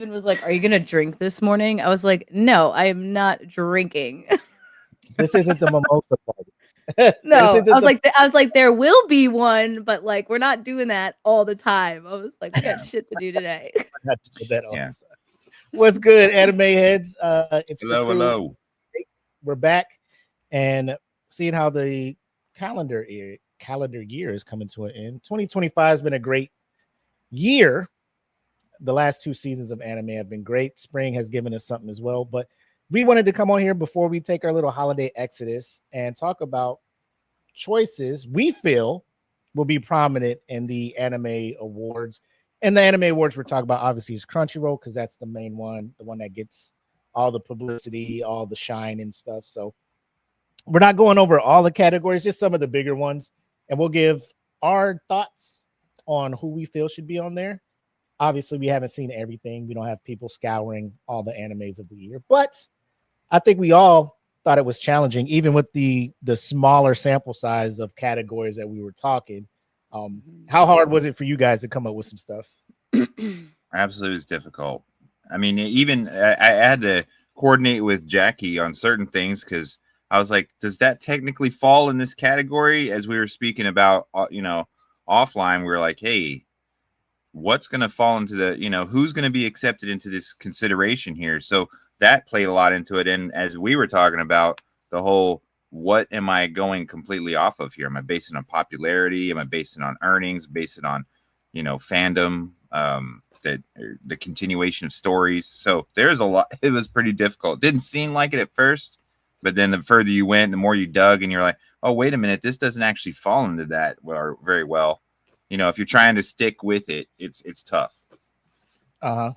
husband was like, "Are you gonna drink this morning?" I was like, "No, I am not drinking." This isn't the mimosa party. This No, isn't the I was like, there will be one, but like we're not doing that all the time. I was like, we got shit to do today. not doing that all Yeah. the time. What's good, anime heads? It's the Hello, crew. hello. We're back and seeing how the calendar year is coming to an end. 2025 has been a great year. The last 2 seasons of anime have been great. Spring has given us something as well, but we wanted to come on here before we take our little holiday exodus and talk about choices we feel will be prominent in the anime awards. And the anime awards we're talking about obviously is Crunchyroll because that's the main one, the one that gets all the publicity, all the shine and stuff. So we're not going over all the categories, just some of the bigger ones, and we'll give our thoughts on who we feel should be on there. Obviously, we haven't seen everything. We don't have people scouring all the animes of the year, but I think we all thought it was challenging, even with the smaller sample size of categories that we were talking. How hard was it for you guys to come up with some stuff? Absolutely, it's difficult. I mean, even I had to coordinate with Jackie on certain things because I was like, does that technically fall in this category? As we were speaking about, offline, we were like, hey, what's going to fall into the, who's going to be accepted into this consideration here? So that played a lot into it. And as we were talking about the whole, what am I going completely off of here? Am I basing on popularity? Am I basing on earnings? Basing on, fandom? The continuation of stories. So there's a lot. It was pretty difficult. Didn't seem like it at first, but then the further you went, the more you dug, and you're like, oh, wait a minute, this doesn't actually fall into that very well. If you're trying to stick with it, it's tough. How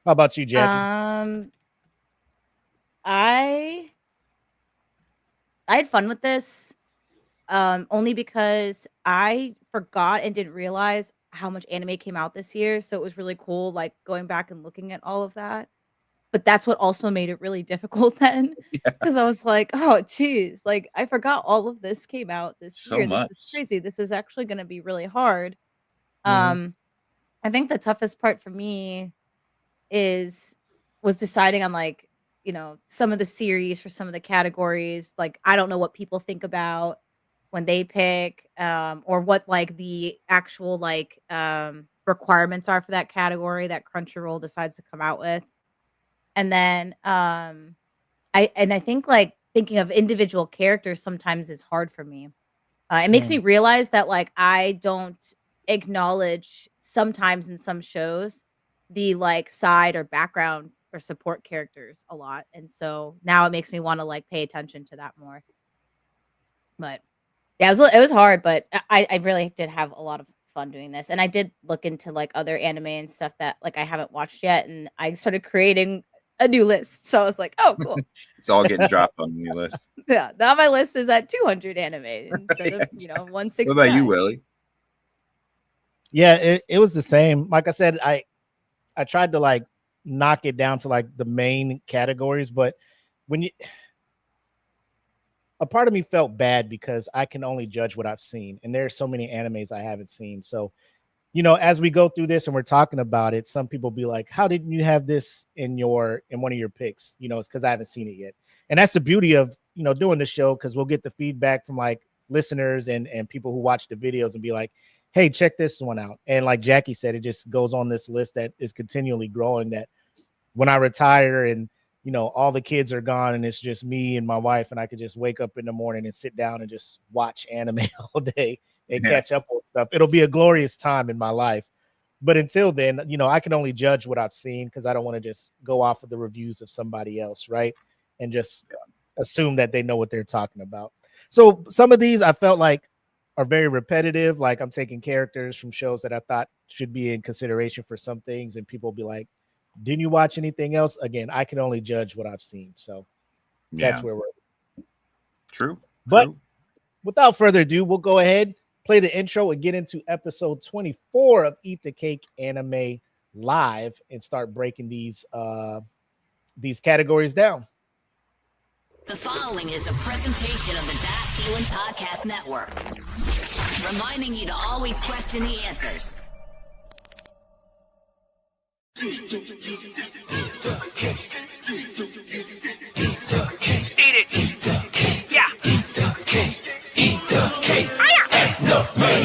about you, Jackie? I had fun with this, only because I forgot and didn't realize how much anime came out this year. So it was really cool, like going back and looking at all of that. But that's what also made it really difficult then, because I was like, oh, geez, like I forgot all of this came out this year. Much. This is crazy. This is actually going to be really hard. I think the toughest part for me was deciding on like, some of the series for some of the categories. Like, I don't know what people think about when they pick, or what like the actual like requirements are for that category that Crunchyroll decides to come out with. And then I think like thinking of individual characters sometimes is hard for me. It makes me realize that like I don't acknowledge sometimes in some shows the like side or background or support characters a lot. And so now it makes me want to like pay attention to that more. But yeah, it was hard, but I really did have a lot of fun doing this. And I did look into like other anime and stuff that like I haven't watched yet, and I started creating a new list. So I was like, oh, cool. It's all getting dropped on the new list. Yeah, now my list is at 200 anime instead of 160. What about you, Willie? Yeah, it was the same. Like I said, I tried to like knock it down to like the main categories, but a part of me felt bad because I can only judge what I've seen, and there are so many animes I haven't seen. So, as we go through this and we're talking about it, some people be like, "How didn't you have this in one of your picks?" It's because I haven't seen it yet, and that's the beauty of doing the show, because we'll get the feedback from like listeners and people who watch the videos and be like, hey, check this one out. And like Jackie said, it just goes on this list that is continually growing, that when I retire and, all the kids are gone and it's just me and my wife, and I could just wake up in the morning and sit down and just watch anime all day and catch up on stuff. It'll be a glorious time in my life. But until then, I can only judge what I've seen, because I don't want to just go off of the reviews of somebody else, right? And just assume that they know what they're talking about. So some of these I felt like are very repetitive. Like I'm taking characters from shows that I thought should be in consideration for some things, and people be like, didn't you watch anything else? Again, I can only judge what I've seen. So that's where we're True. But without further ado, we'll go ahead, play the intro, and get into episode 24 of Eat the Cake Anime Live and start breaking these categories down. The following is a presentation of the That Feeling Podcast Network, reminding you to always question the answers. Well,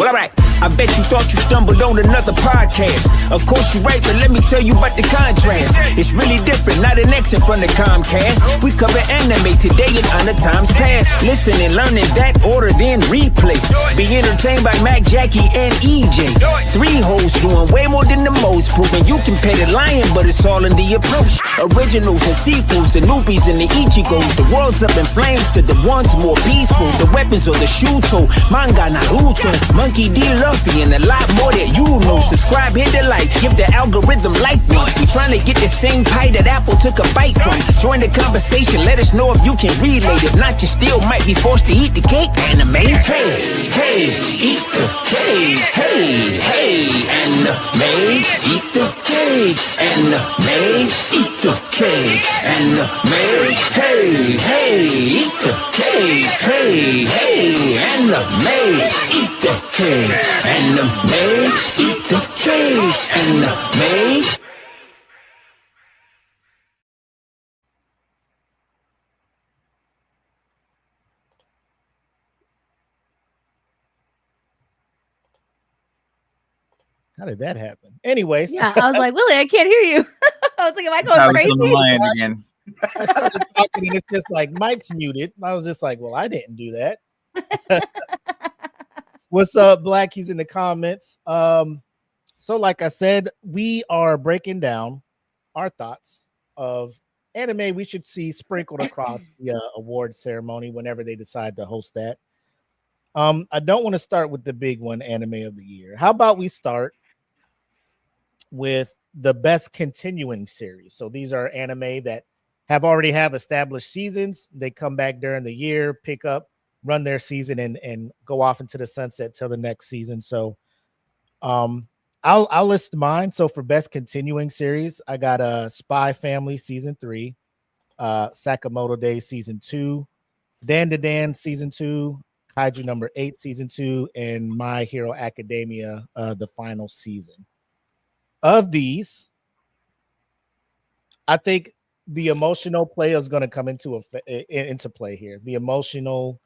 alright. I bet you thought you stumbled on another podcast. Of course you're right, but let me tell you about the contrast. It's really different, not an exit from the Comcast. We cover anime today and other times past. Listen and learn in that order, then replay. Be entertained by Mac, Jackie, and EJ. 3 hosts doing way more than the most, proving you can pay the lion, but it's all in the approach. Originals and sequels, the newbies and the Ichigos. The world's up in flames to the ones more peaceful. The weapons or the Shuto, manga, Naruto, Monkey D. Luffy, and a lot more that you know. Subscribe, hit the like, give the algorithm life once. We trying to get the same pie that Apple took a bite from. Join the conversation, let us know if you can relate. If not, you still might be forced to eat the cake. Anime, hey, hey, eat the cake. Hey, hey, anime, eat the cake. Anime, eat the cake. Anime, hey, hey, eat the cake. Hey, hey, anime, eat the cake. Anime, eat the cake. Anime. How did that happen? Anyways, Yeah, I was like, Willie, I can't hear you. I was like, am I I going was crazy? on the line again. I started talking and it's just like Mike's muted. I was just like, well, I didn't do that. What's up, Black? He's in the comments. So like I said, we are breaking down our thoughts of anime we should see sprinkled across the award ceremony whenever they decide to host that. I don't want to start with the big one, anime of the year. How about we start with the best continuing series? So these are anime that already have established seasons. They come back during the year, pick up, run their season, and go off into the sunset till the next season. So I'll list mine. So for best continuing series, I got Spy Family season 3, Sakamoto Days season 2, Dan to Dan season 2, Kaiju number 8 season 2, and My Hero Academia the final season. Of these, I think the emotional play is going to come into play here. The emotional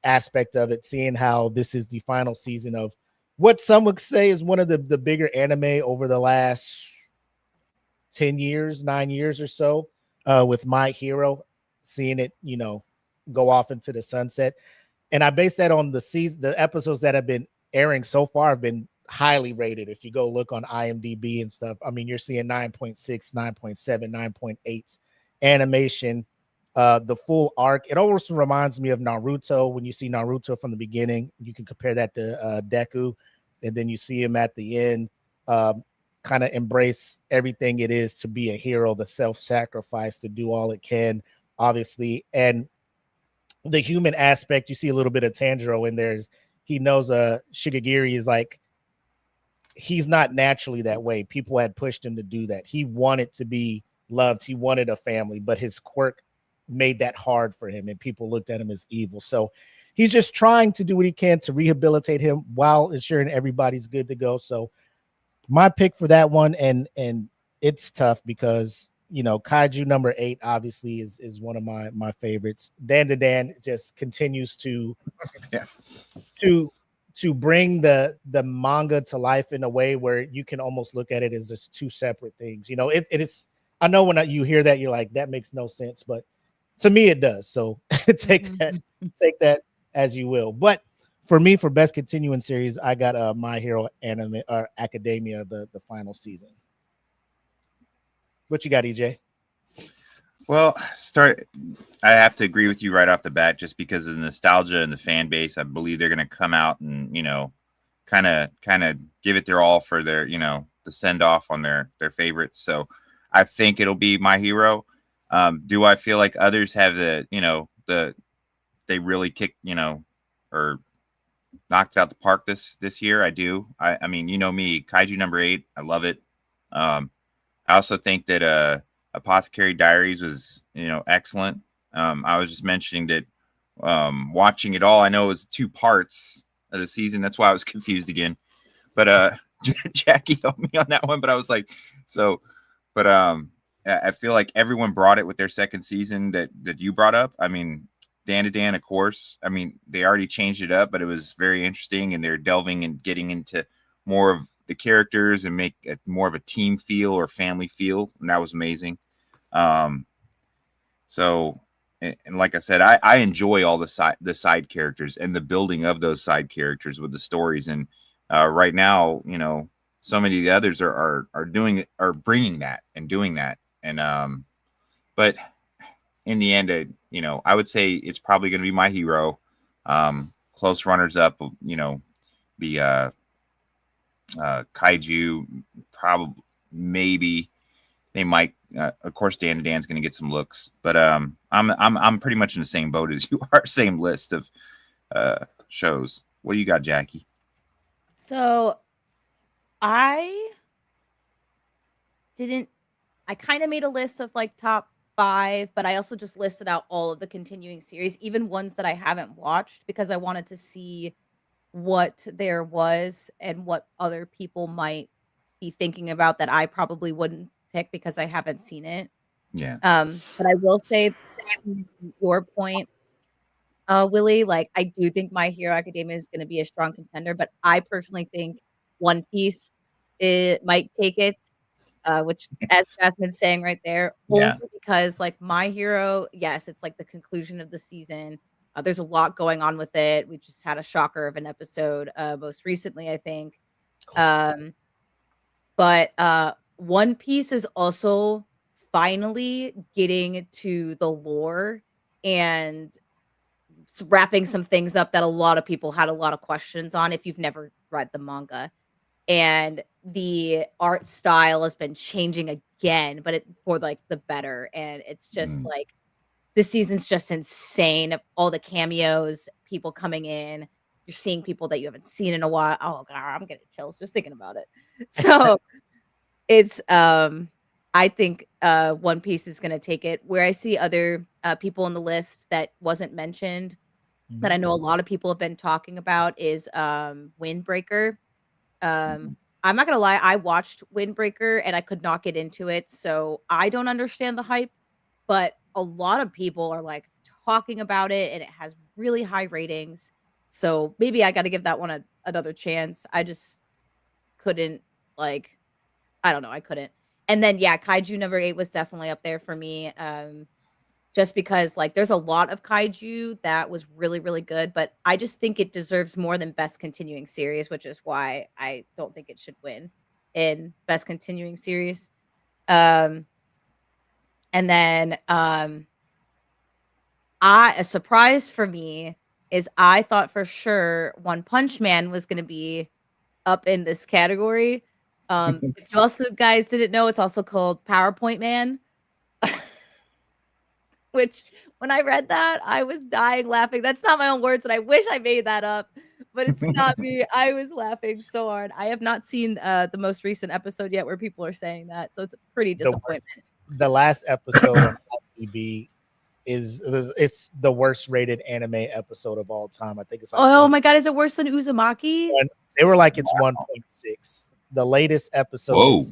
aspect of it, seeing how this is the final season of what some would say is one of the bigger anime over the last 10 years, 9 years or so, with My Hero, seeing it, go off into the sunset. And I base that on the episodes that have been airing so far have been highly rated. If you go look on IMDb and stuff, I mean, you're seeing 9.6, 9.7, 9.8 animation, the full arc. It almost reminds me of Naruto. When you see Naruto from the beginning, you can compare that to Deku, and then you see him at the end, kind of embrace everything it is to be a hero, the self-sacrifice to do all it can, obviously. And the human aspect, you see a little bit of Tanjiro in there. He knows Shigagiri is like, he's not naturally that way. People had pushed him to do that. He wanted to be loved. He wanted a family, but his quirk made that hard for him, and people looked at him as evil. So he's just trying to do what he can to rehabilitate him while ensuring everybody's good to go. So my pick for that one, and it's tough because Kaiju number 8 obviously is one of my favorites. Dan to Dan just continues to to bring the manga to life in a way where you can almost look at it as just two separate things. It's, I know when you hear that, you're like, that makes no sense, but to me it does. So take that as you will. But for me, for best continuing series, I got My Hero Anime or Academia, the final season. What you got, EJ? Well, I have to agree with you right off the bat, just because of the nostalgia and the fan base. I believe they're going to come out and, kind of give it their all for their, the send off on their favorites. So I think it'll be My Hero. Do I feel like others have they really kicked, or knocked it out the park this year? I do. I mean, me, Kaiju number 8, I love it. I also think that Apothecary Diaries was, excellent. I was just mentioning that watching it all, I know it was 2 parts of the season. That's why I was confused again. But Jackie helped me on that one. But I was like, So, but I feel like everyone brought it with their second season that you brought up. I mean, Dan to Dan, of course. I mean, they already changed it up, but it was very interesting, and they're delving and getting into more of the characters and make it more of a team feel or family feel, and that was amazing. So, and like I said, I enjoy all the side characters and the building of those side characters with the stories. And right now, so many of the others are doing it, are bringing that and doing that. And but in the end, I would say it's probably going to be My Hero. Close runners up, the Kaiju, probably, maybe they might. Of course, Dan and Dan's going to get some looks, but I'm pretty much in the same boat as you are. Same list of shows. What do you got, Jackie? So I kind of made a list of like top 5, but I also just listed out all of the continuing series, even ones that I haven't watched, because I wanted to see what there was and what other people might be thinking about that I probably wouldn't pick because I haven't seen it. Yeah. But I will say, to your point, Willie, like, I do think My Hero Academia is gonna be a strong contender, but I personally think One Piece, it might take it, which, as Jasmine's saying right there, only Yeah. because, like, My Hero, yes, it's, like, the conclusion of the season. There's a lot going on with it. We just had a shocker of an episode, most recently, I think. But One Piece is also finally getting to the lore and wrapping some things up that a lot of people had a lot of questions on if you've never read the manga. And the art style has been changing again, but for like the better. And it's just like this season's just insane. All the cameos, people coming in, you're seeing people that you haven't seen in a while. Oh god, I'm getting chills just thinking about it. So it's I think One Piece is gonna take it. Where I see other people on the list that wasn't mentioned that I know a lot of people have been talking about is Windbreaker. I'm not gonna lie, I watched Windbreaker and I could not get into it, so I don't understand the hype, but a lot of people are like talking about it and it has really high ratings. So maybe I got to give that one another chance. I just couldn't, like, I don't know, I couldn't. And then yeah, Kaiju number 8 was definitely up there for me. Just because like there's a lot of kaiju that was really, really good, but I just think it deserves more than best continuing series, which is why I don't think it should win in best continuing series. And then a surprise for me is I thought for sure One Punch Man was gonna be up in this category. If you also guys didn't know, it's also called PowerPoint Man. Which when I read that, I was dying laughing. That's not my own words, and I wish I made that up, but it's not me. I was laughing so hard. I have not seen the most recent episode yet where people are saying that, so it's a pretty disappointment. The last episode on IMDb it's the worst rated anime episode of all time. I think it's like my god, is it worse than Uzumaki? They were like it's 1.6. The latest episode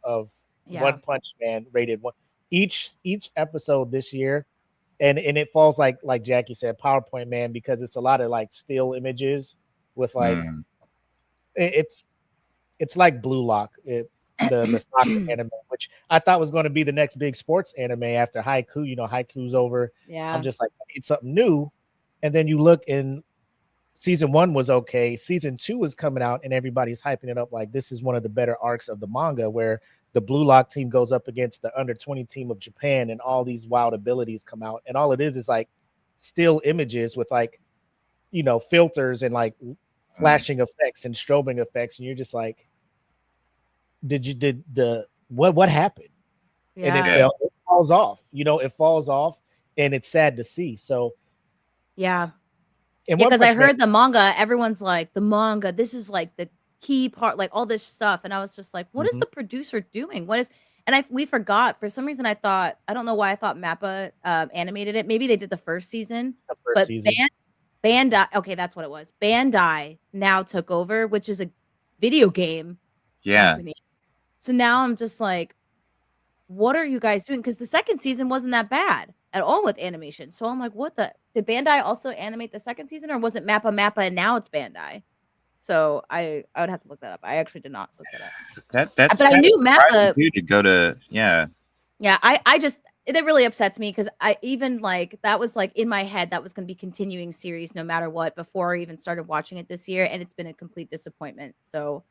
of One Punch Man rated 1. Each episode this year, and it falls like Jackie said, PowerPoint Man, because it's a lot of like still images with like it's like Blue Lock, the soccer anime, which I thought was going to be the next big sports anime after Haiku. Haiku's over. Yeah, I'm just like, I need something new. And then you look, in season 1 was okay. Season 2 is coming out, and everybody's hyping it up like this is one of the better arcs of the manga, where the Blue Lock team goes up against the under 20 team of Japan, and all these wild abilities come out. And all it is like still images with like, filters and like flashing effects and strobing effects. And you're just like, what happened? yeah. And it falls off, it falls off, and it's sad to see. So yeah. And because I heard the manga, everyone's like, the manga, this is like the key part, like all this stuff. And I was just like, what is the producer doing? We forgot. For some reason, I don't know why I thought Mappa animated it. Maybe they did the first season. Bandai, okay, that's what it was. Bandai now took over, which is a video game company. So now I'm just like, what are you guys doing? Because the second season wasn't that bad at all with animation. So I'm like, what the did Bandai also animate the second season, or was it Mappa and now it's Bandai? So I would have to look that up. I actually did not look that up. That's But I kind of knew surprising Mappa. too to go to. Yeah, Yeah, I just that really upsets me because I even like that was like in my head that was going to be continuing series no matter what before I even started watching it this year, and it's been a complete disappointment. So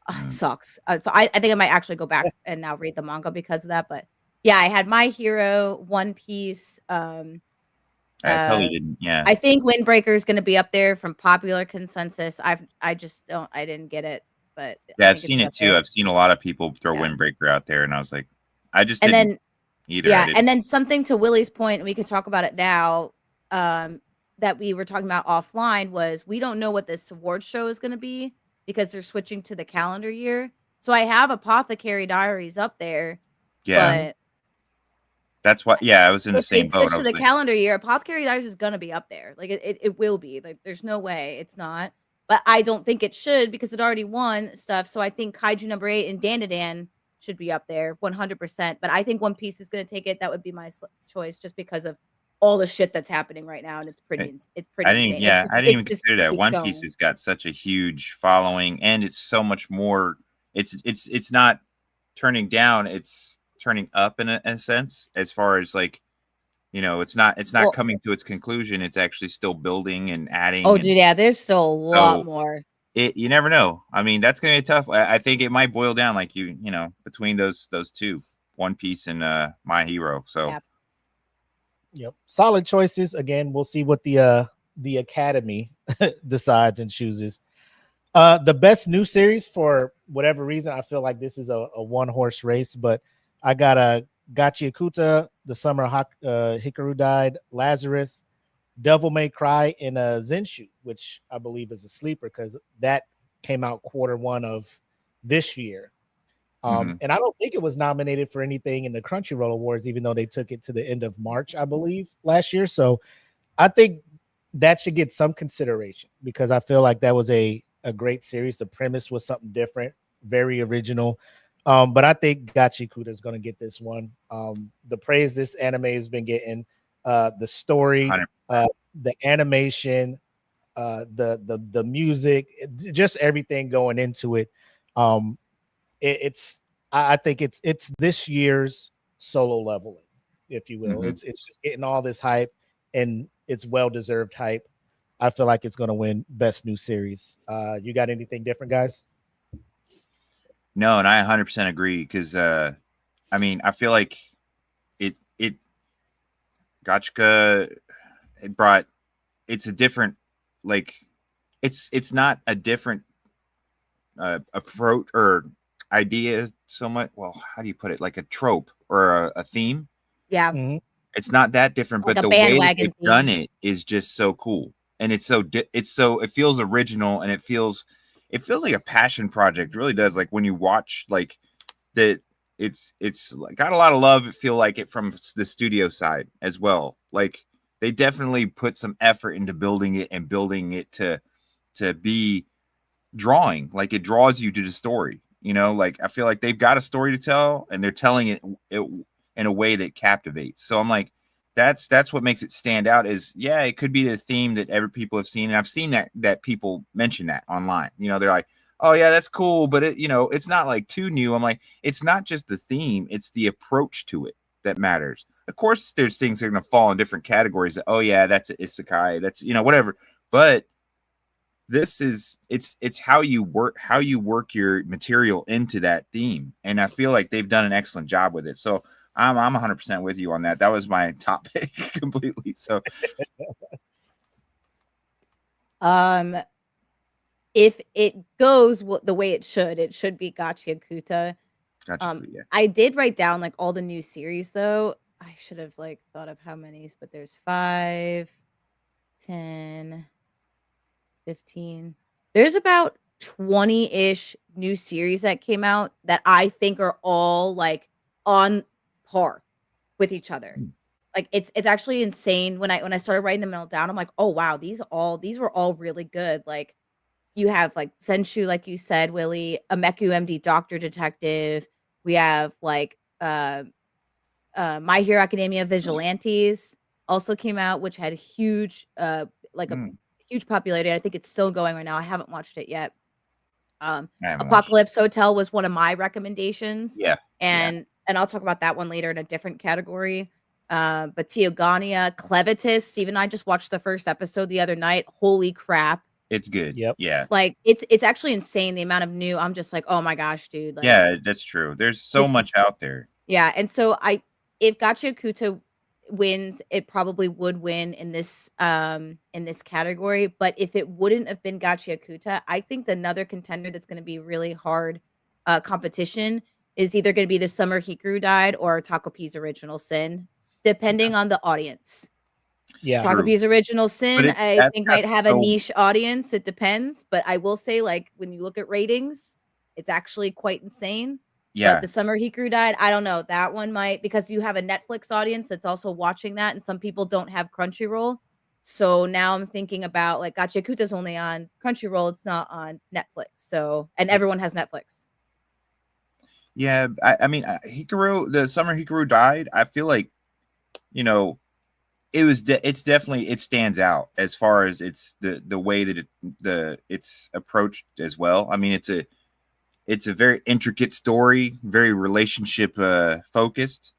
it Mm. sucks. So I think I might actually go back and now read the manga because of that. But yeah, I had My Hero, One Piece. I totally didn't. Yeah, I think Windbreaker is going to be up there from popular consensus. I just don't. I didn't get it, but I yeah, I've think it's seen gonna be it up too. there. I've seen a lot of people throw Yeah, Windbreaker out there, and I was like, I just and didn't then either. I yeah, didn't. and then something to Willie's point, and we could talk about it now. Um, that we were talking about offline was we don't know what this award show is going to be because they're switching to the calendar year. So I have Apothecary Diaries up there, Yeah, but that's what. Yeah, I was in the if they same boat. switch I to was the like, calendar year, Apothecary Diaries is gonna be up there. Like it will be. Like there's no way it's not. But I don't think it should because it already won stuff. So I think Kaiju number 8 and Dandadan should be up there 100%. But I think One Piece is gonna take it. That would be my choice just because of all the shit that's happening right now, and it's I pretty didn't. insane. Yeah, I didn't It even just consider that. keeps One Piece going. has got such a huge following, and it's so much more. It's not turning down. It's turning up in a sense, as far as like it's not Well, coming to its conclusion. It's actually still building and oh, adding, and dude, yeah, there's still a lot so more. you never know. I mean, that's gonna be tough. I think it might boil down like between those two, One Piece and My Hero. So Yeah. Yep. Solid choices. Again, we'll see what the Academy decides and chooses. The best new series for whatever reason, I feel like this is a one horse race, but I got a Gachiakuta, The Summer Hikaru Died, Lazarus, Devil May Cry, and Zenshu, which I believe is a sleeper because that came out quarter 1 of this year. mhm. And I don't think it was nominated for anything in the Crunchyroll Awards, even though they took it to the end of March, I believe, last year. So I think that should get some consideration because I feel like that was a great series. The premise was something different, very original. But I think Gachi Kuta is going to get this one. The praise this anime has been getting, the story, 100. the animation, the music, just everything going into it. Um, I think it's this year's Solo Leveling, if you will. Mhm. It's just getting all this hype, and it's well deserved hype. I feel like it's going to win best new series. You got anything different, guys? No, and I 100% agree because I mean, I feel like it Gotchka it brought it's a different like it's not a different approach or idea so much. Well, how do you put it? Like a trope or a theme. Yeah. Mm-hmm. It's not that different, Like but a the way that they've bandwagon done theme. it is just so cool, and it's so it feels original, and it feels like a passion project. It really does. Like when you watch like that, it's got a lot of love. It feel like it from the studio side as well. Like they definitely put some effort into building it and building it to be drawing. Like it draws you to the story. Like I feel like they've got a story to tell, and they're telling it in a way that captivates. So I'm like, that's what makes it stand out. Is yeah, it could be the theme that every people have seen, and I've seen that people mention that online. They're like, oh yeah, that's cool, but it's not like too new. I'm like, it's not just the theme; it's the approach to it that matters. Of course, there's things that are going to fall in different categories. That, oh yeah, that's an isekai. That's whatever. But this is it's how you work your material into that theme, and I feel like they've done an excellent job with it. So I'm 100% with you on that. That was my top pick completely. So Um, if it goes the way it should be Gotcha Kuta. gotcha. Yeah. I did write down like all the new series though. I should have like thought of how many, but there's 5, 10, 15. There's about 20-ish new series that came out that I think are all like on par with each other. Like it's actually insane when I started writing them all down. I'm like, oh wow, these were all really good. Like you have like Senshu, like you said, Willie, Ameku MD Doctor Detective. We have like My Hero Academia Vigilantes also came out, which had huge like a huge popularity. I think it's still going right now. I haven't watched it yet. I haven't watched it. Apocalypse Hotel was one of my recommendations. Yeah. And I'll talk about that one later in a different category. But Teogania, Clevitis, Steve and I just watched the first episode the other night. Holy crap. It's good. Yep. Yeah. Like it's actually insane the amount of new. I'm just like, oh my gosh, dude. Like, Yeah, that's true. There's so this much is- out there. yeah. And so if Gachiakuta wins, it probably would win in this category. But if it wouldn't have been Gachiakuta, I think another contender that's going to be really hard competition is either going to be the Summer Hikaru Died or Takopi's Original Sin, depending on the audience. Yeah. True. Takopi's Original Sin, I that's think got might have a so- niche audience. It depends, but I will say, like, when you look at ratings, it's actually quite insane. Yeah. But the Summer Hikaru Died, I don't know. That one might, because you have a Netflix audience that's also watching that, and some people don't have Crunchyroll. So now I'm thinking about, like, Gachiakuta's only on Crunchyroll. It's not on Netflix. So, and everyone has Netflix. Yeah, I mean, Hikaru, the Summer Hikaru Died. I feel like, you know, it's definitely, it stands out as far as it's the way that it's approached as well. I mean, it's a very intricate story, very relationship focused,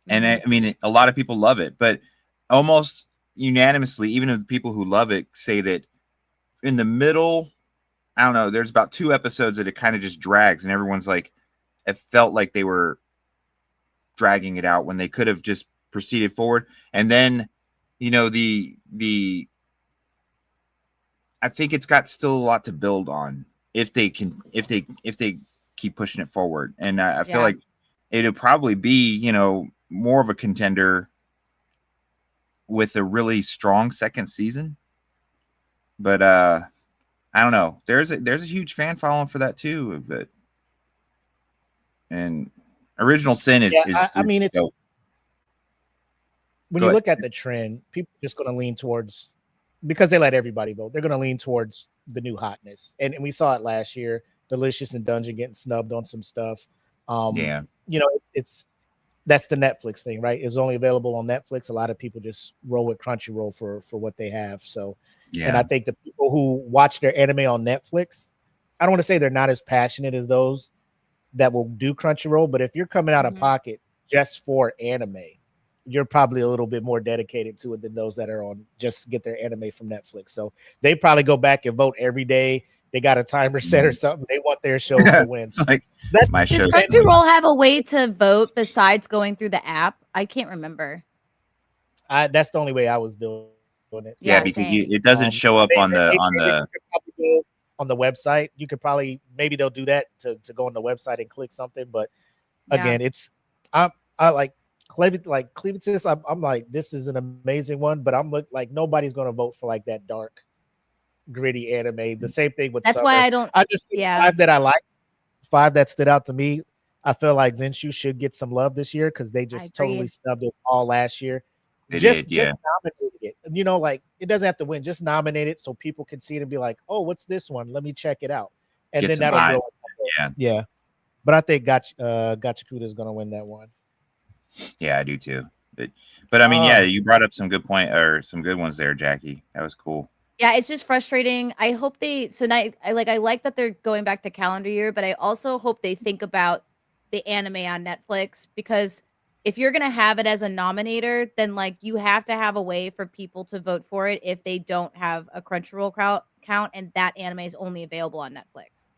and I mean, a lot of people love it, but almost unanimously, even the people who love it say that in the middle, I don't know, there's about 2 episodes that it kind of just drags, and everyone's like, it felt like they were dragging it out when they could have just proceeded forward. And then, you know, I think it's got still a lot to build on if they keep pushing it forward. And I feel like it'll probably be, you know, more of a contender with a really strong second season. But I don't know. There's a huge fan following for that too. But and Original Sin is I mean, it's dope. When you look at the trend, people are just going to lean towards, because they let everybody vote, they're going to lean towards the new hotness. And we saw it last year, Delicious and Dungeon getting snubbed on some stuff. Yeah. You know, that's the Netflix thing, right? It's only available on Netflix. A lot of people just roll with Crunchyroll for what they have. So, and I think the people who watch their anime on Netflix, I don't want to say they're not as passionate as those that will do Crunchyroll, but if you're coming out of pocket just for anime, you're probably a little bit more dedicated to it than those that are on just get their anime from Netflix. So they probably go back and vote every day. They got a timer set or something. They want their shows to win. It's like, Does Crunchyroll have a way to vote besides going through the app? I can't remember. That's the only way I was doing it. Yeah, because it doesn't show up on the website. You could probably, maybe they'll do that to go on the website and click something. But again, I like Clevitis. I'm like, this is an amazing one, but I'm like, nobody's gonna vote for like that dark, gritty anime. The same thing with that's Summer. why I don't. I just 5 that I like, 5 that stood out to me. I feel like Zenshu should get some love this year because they just totally snubbed it all last year. Just nominated it. You know, like, it doesn't have to win. Just nominate it so people can see it and be like, oh, what's this one? Let me check it out. And then that'll go. Yeah. But I think Gachiakuta is gonna win that one. Yeah, I do too. But I mean, you brought up some good ones there, Jackie. That was cool. Yeah, it's just frustrating. I hope I like that they're going back to calendar year, but I also hope they think about the anime on Netflix, because if you're going to have it as a nominator, then like you have to have a way for people to vote for it if they don't have a Crunchyroll count and that anime is only available on Netflix.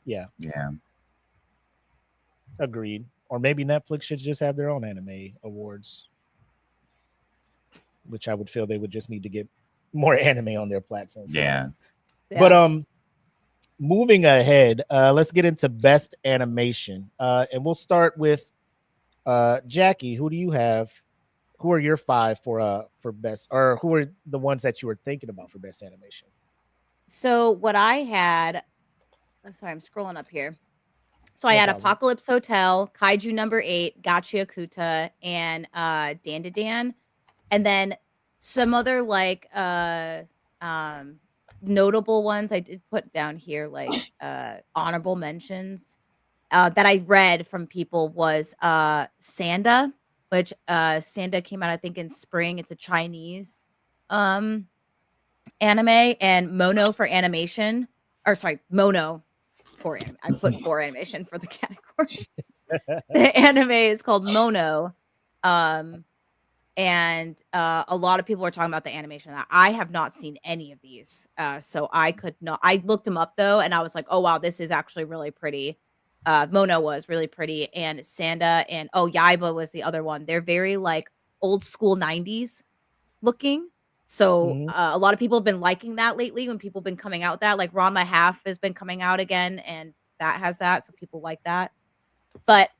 Yeah. Yeah. Agreed. Or maybe Netflix should just have their own anime awards, which I would feel they would just need to get more anime on their platform. Yeah. But moving ahead, let's get into best animation. And we'll start with Jackie. Who do you have? Who are your 5 for best, or who are the ones that you were thinking about for best animation? So what I had, sorry, I'm scrolling up here. So I had Apocalypse Hotel, Kaiju number 8, Gachiakuta, and Dandadan. And then some other like notable ones I did put down here, like honorable mentions that I read from people was Sanda, which Sanda came out I think in spring. It's a Chinese um anime, and Mono for animation, or sorry, Mono for anime. I put for animation for the category. The anime is called Mono. Um and a lot of people are talking about the animation. I have not seen any of these, so I could not. I looked them up though, and I was like, "Oh wow, this is actually really pretty." Mono was really pretty, and Sanda and Yaiba was the other one. They're very like old school '90s looking. So Mhm. a lot of people have been liking that lately. When people have been coming out with that, like Ranma Half has been coming out again, and that has that, so people like that. But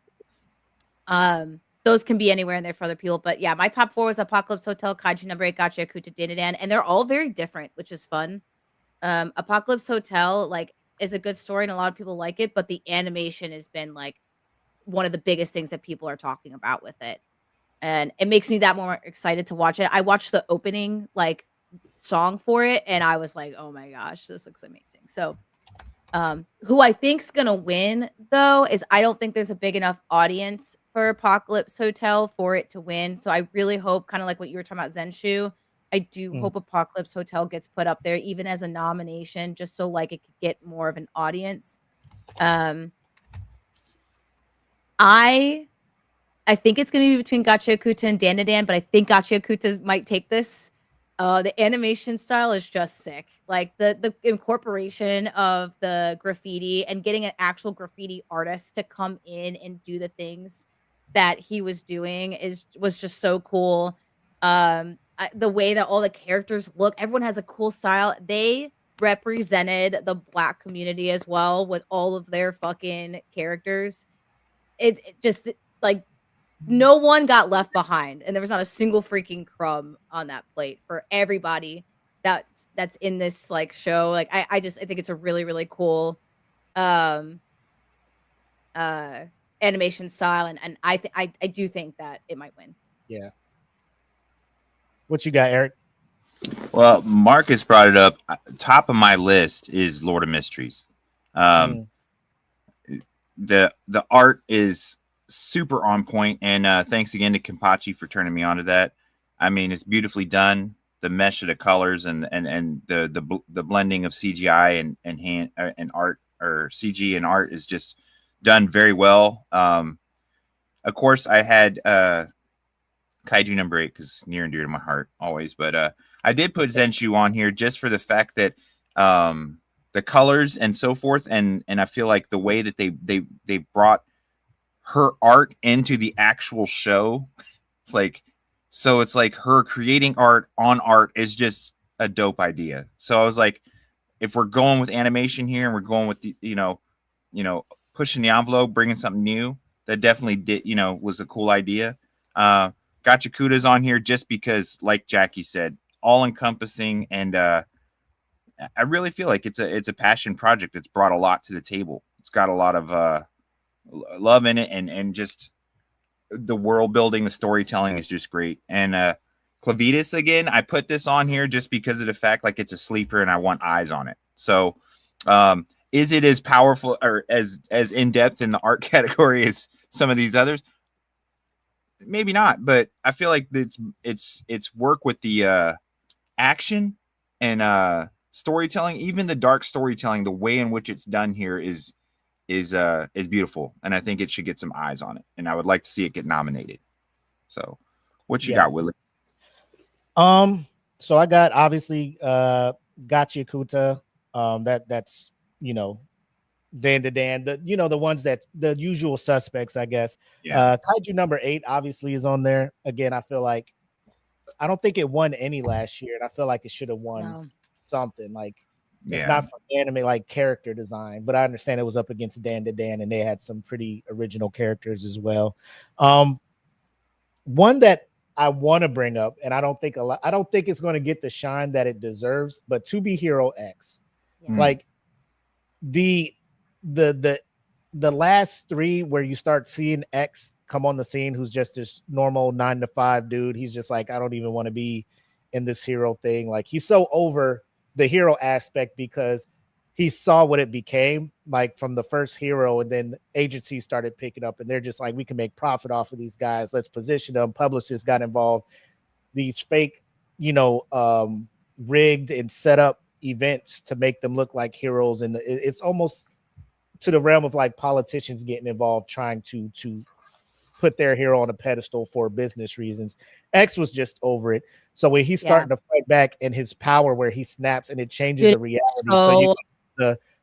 those can be anywhere in there for other people. But yeah, my top 4 was Apocalypse Hotel, Kaiju Number 8, Gotcha Yakuta, Danadan, and they're all very different, which is fun. Apocalypse Hotel, like, is a good story and a lot of people like it, but the animation has been like one of the biggest things that people are talking about with it. And it makes me that more excited to watch it. I watched the opening like song for it and I was like, "Oh my gosh, this looks amazing." So who I think's gonna win though is I don't think there's a big enough audience for Apocalypse Hotel for it to win. So I really hope, kind of like what you were talking about, Zenshu. I do Mm. hope Apocalypse Hotel gets put up there, even as a nomination, just so like it could get more of an audience. Um, I I think it's gonna be between Gotcha Yakuta and Danadan, but I think Gotcha Yakuta might take this. The animation style is just sick. Like the incorporation of the graffiti and getting an actual graffiti artist to come in and do the things that he was doing was just so cool. The way that all the characters look, everyone has a cool style. They represented the Black community as well with all of their fucking characters. It just like no one got left behind, and there was not a single freaking crumb on that plate for everybody that's in this, like, show. Like, I think it's a really, really cool, um, uh, animation style, and I do think that it might win. Yeah. What you got, Eric? Well, Marcus brought it up. Top of my list is Lord of Mysteries. Um, the art is super on point, and thanks again to Kimpachi for turning me on to that. I mean, it's beautifully done. The mesh of the colors and the blending of CGI and art, or CG and art, is just done very well. Of course, I had Kaiju Number 8 because near and dear to my heart always, but I did put Zenshu on here just for the fact that the colors and so forth, and I feel like the way that they brought her art into the actual show, like, so it's like her creating art on art is just a dope idea. So I was like, if we're going with animation here and we're going with the, pushing the envelope, bringing something new, that definitely did, was a cool idea. Gotcha Kuda's on here just because, like Jackie said, all encompassing, and I really feel like it's a passion project that's brought a lot to the table. It's got a lot of love in it, and just the world building, the storytelling is just great. And Clavitas, again, I put this on here just because of the fact, like, it's a sleeper and I want eyes on it. So is it as powerful or as in depth in the art category as some of these others? Maybe not, but I feel like it's work with the action and storytelling. Even the dark storytelling, the way in which it's done here is beautiful, and I think it should get some eyes on it, and I would like to see it get nominated. So what you got, Willie? So I got, obviously, Gotcha Yakuta. That's Dan to Dan, the ones that the usual suspects, I guess. Yeah. Kaiju Number 8 obviously is on there. Again, I feel like I don't think it won any last year, and I feel like it should have won something. Like, it's not for anime, like character design, but I understand it was up against Dan to Dan, and they had some pretty original characters as well. One that I want to bring up, and I don't think it's going to get the shine that it deserves, but To Be Hero X. Yeah. Like, the last 3 where you start seeing X come on the scene, who's just this normal 9 to 5 dude. He's just like, I don't even want to be in this hero thing. Like, he's so over the hero aspect because he saw what it became like from the first hero, and then agencies started picking up, and they're just like, we can make profit off of these guys. Let's position them. Publicists got involved. These fake, rigged and set up events to make them look like heroes, and it's almost to the realm of like politicians getting involved, trying to put their hero on a pedestal for business reasons. X was just over it. So when he's starting to fight back and his power where he snaps and it changes the reality. So you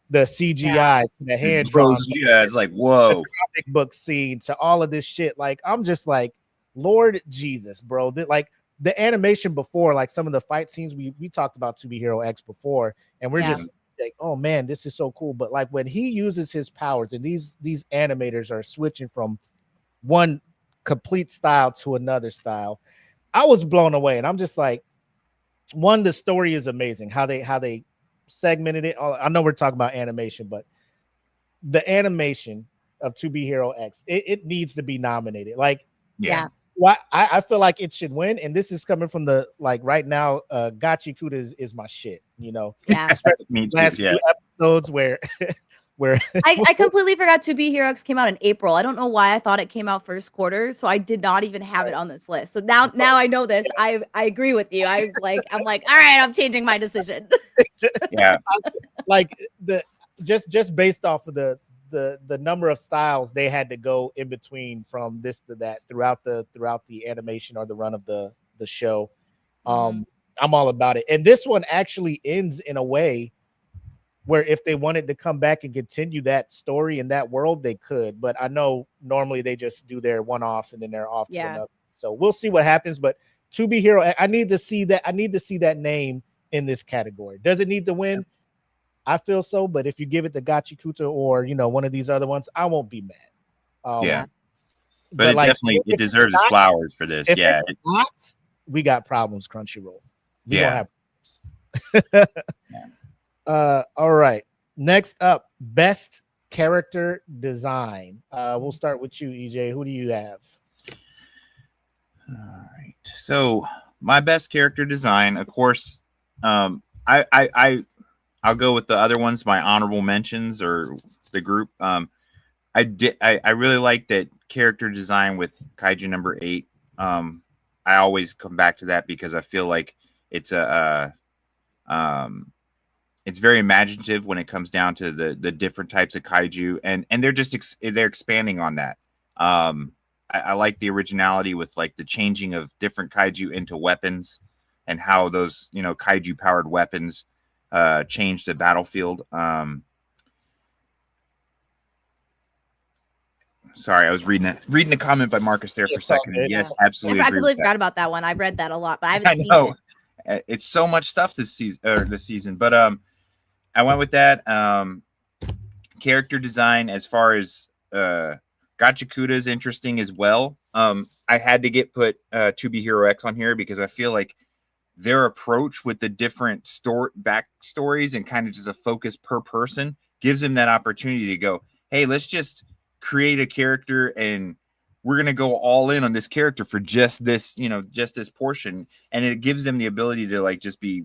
the CGI to the hand drawn, it's like, whoa, comic book scene to all of this shit. Like, I'm just like, Lord Jesus, bro. Like the animation before, like some of the fight scenes, we talked about To Be Hero X before, and we're just like, oh man, this is so cool. But like when he uses his powers, and these animators are switching from one complete style to another style, I was blown away. And I'm just like, one, the story is amazing. How they segmented it. I know we're talking about animation, but the animation of To Be Hero X, it needs to be nominated. Like, why I feel like it should win. And this is coming from the like right now, Gachi Kuda is my shit, especially last few episodes where I completely forgot To Be Hero X came out in April. I don't know why I thought it came out first quarter, so I did not even have it on this list. So now I know this. I agree with you. I'm like, all right, I'm changing my decision. Yeah. Like just based off of the number of styles they had to go in between from this to that throughout the animation or the run of the show. I'm all about it. And this one actually ends in a way where if they wanted to come back and continue that story in that world, they could. But I know normally they just do their one-offs and then they're off to another. So we'll see what happens. But To Be Hero, I need to see that. I need to see that name in this category. Does it need to win? I feel so. But if you give it to Gachi Kuta or one of these other ones, I won't be mad. But it definitely it deserves its flowers for this. If it's not, we got problems, Crunchyroll. We don't have problems. All right. Next up, best character design. We'll start with you, EJ. Who do you have? All right. So my best character design, of course, I'll go with the other ones, my honorable mentions or the group. I really like that character design with Kaiju number 8. I always come back to that because I feel like it's it's very imaginative when it comes down to the different types of kaiju, and they're just they're expanding on that. I like the originality with like the changing of different kaiju into weapons and how those kaiju powered weapons change the battlefield. Sorry, I was reading a comment by Marcus there for a second. Yes, absolutely. I completely forgot about that one. I read that a lot, but I haven't seen it. It's so much stuff this season. But I went with that. Character design as far as Gachakuda is interesting as well. I had to put To Be Hero X on here because I feel like their approach with the different backstories and kind of just a focus per person gives them that opportunity to go, hey, let's just create a character and we're going to go all in on this character for just this, just this portion. And it gives them the ability to like just be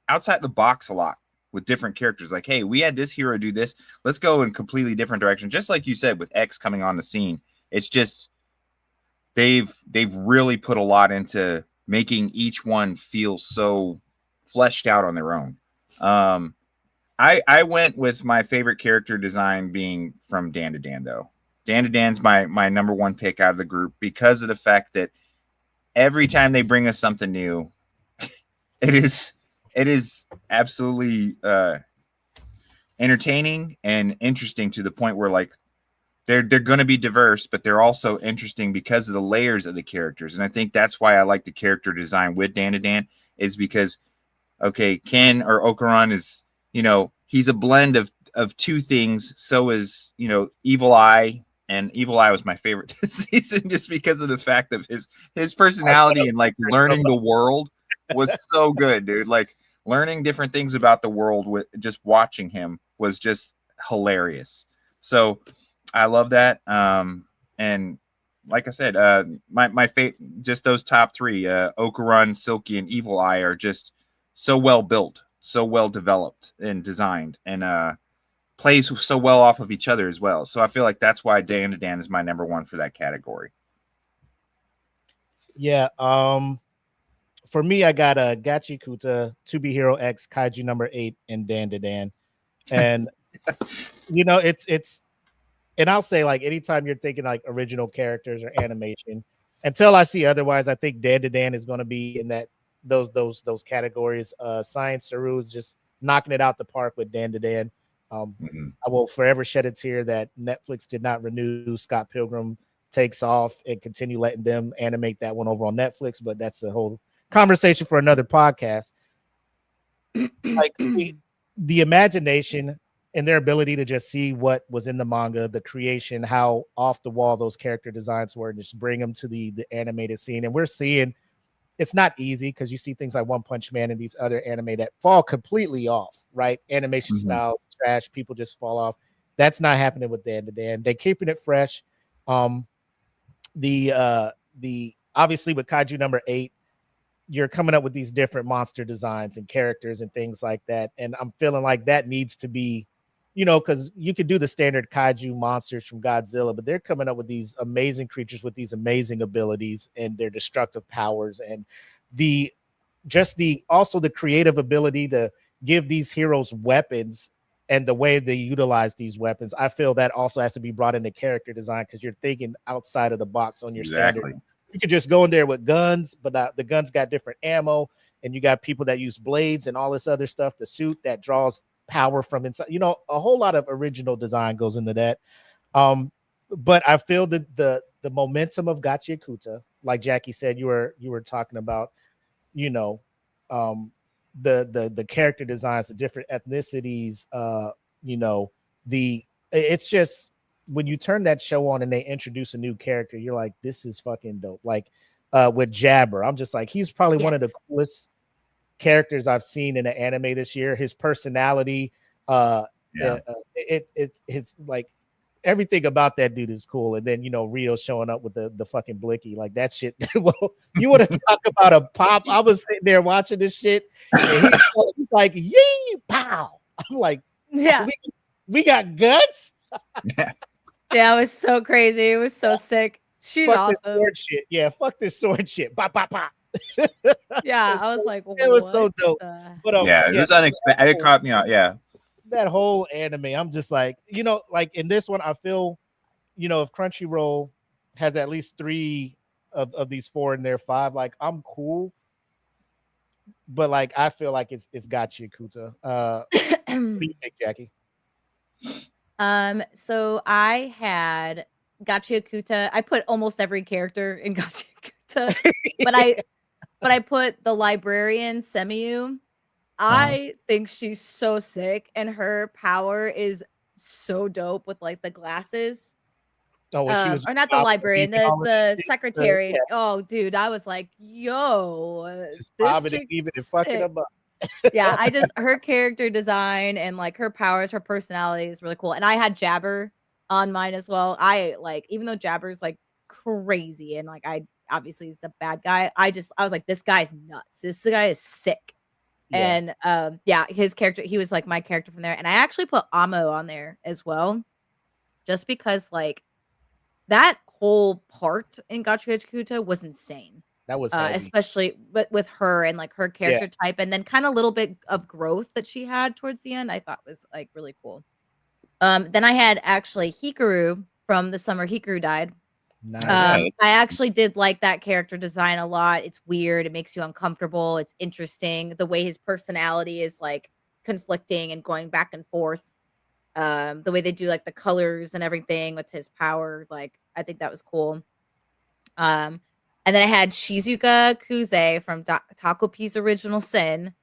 outside the box a lot with different characters. Like, hey, we had this hero do this. Let's go in completely different direction. Just like you said, with X coming on the scene, it's just, they've really put a lot into making each one feel so fleshed out on their own. I went with my favorite character design being from Dan to Dan, though. Dan to Dan's my number one pick out of the group because of the fact that every time they bring us something new, it is absolutely entertaining and interesting to the point where like they're going to be diverse, but they're also interesting because of the layers of the characters. And I think that's why I like the character design with Dan to Dan is because, okay, Ken or Okuran is, he's a blend of two things. So is, Evil Eye, and Evil Eye was my favorite this season just because of the fact of his personality and like learning the world was so good, dude. Like learning different things about the world with just watching him was just hilarious. So I love that. And like I said, my just those top three, Okuran, Silky, and Evil Eye are just so well built, so well developed and designed, and plays so well off of each other as well. So I feel like that's why Dan to Dan is my number one for that category. Yeah. For me, I got a Gachi Kuta, To Be Hero X, Kaiju number 8, and Dan to Dan. And it's and I'll say, like, anytime you're thinking like original characters or animation, until I see otherwise, I think Dan to Dan is going to be in those categories. Science Saru is just knocking it out the park with Dan to Dan. I will forever shed a tear that Netflix did not renew Scott Pilgrim Takes Off and continue letting them animate that one over on Netflix, but that's a whole conversation for another podcast. Like the imagination and their ability to just see what was in the manga, the creation, how off the wall those character designs were, and just bring them to the animated scene. And we're seeing it's not easy because you see things like One Punch Man and these other anime that fall completely off, right? Animation styles, trash, people just fall off. That's not happening with Dan to Dan. They're keeping it fresh. The obviously with Kaiju number 8, you're coming up with these different monster designs and characters and things like that. And I'm feeling like that needs to be, because you could do the standard kaiju monsters from Godzilla, but they're coming up with these amazing creatures with these amazing abilities and their destructive powers, and also the creative ability to give these heroes weapons and the way they utilize these weapons. I feel that also has to be brought into character design because you're thinking outside of the box on your standard. You could just go in there with guns, but the guns got different ammo, and you got people that use blades and all this other stuff. The suit that draws power from inside, a whole lot of original design goes into that. But I feel that the momentum of Gachi Kuta, like Jackie said, you were talking about, the character designs, the different ethnicities, it's just when you turn that show on and they introduce a new character, you're like, this is fucking dope. Like with Jabber, I'm just like, he's probably one of the coolest characters I've seen in an anime this year. His personality, it's like everything about that dude is cool. And then Rio showing up with the fucking blicky, like that shit. Well, you want to talk about a pop? I was sitting there watching this shit, and he's like, yee pow. I'm like, yeah, we got guts. Yeah, it was so crazy. It was so sick. She's fuck awesome. This sword shit. Yeah, fuck this sword shit. Bop, bop, bop. Yeah, I was like, it was so dope. But it was unexpected. It caught me out. Yeah, that whole anime, I'm just like, like in this one, I feel, if Crunchyroll has at least 3 of these 4 in their 5, like I'm cool. But like I feel like it's Gachi Kuta. What do you think, Jackie? So I had Gachi Kuta. I put almost every character in Gachi Kuta, but I put the librarian Semiyu. I think she's so sick, and her power is so dope with like the glasses. Oh, she was or not the librarian, the secretary. Yeah. Oh, dude, I was like, yo, this chick's fucking them up. Yeah, her character design and like her powers, her personality is really cool. And I had Jabber on mine as well. I like, even though Jabber's like crazy and like obviously he's a bad guy, I was like, this guy's nuts. This guy is sick. Yeah. And his character, he was like my character from there. And I actually put Amo on there as well, just because like that whole part in Gachi Kuta was insane. That was especially with her and like her character type, and then kind of a little bit of growth that she had towards the end, I thought was like really cool. Then I had actually Hikaru from the summer Hikaru died. Nice. I actually did like that character design a lot. It's weird. It makes you uncomfortable. It's interesting. The way his personality is like conflicting and going back and forth. The way they do like the colors and everything with his power, like I think that was cool. And then I had Shizuka Kuze from Takopi's Original Sin,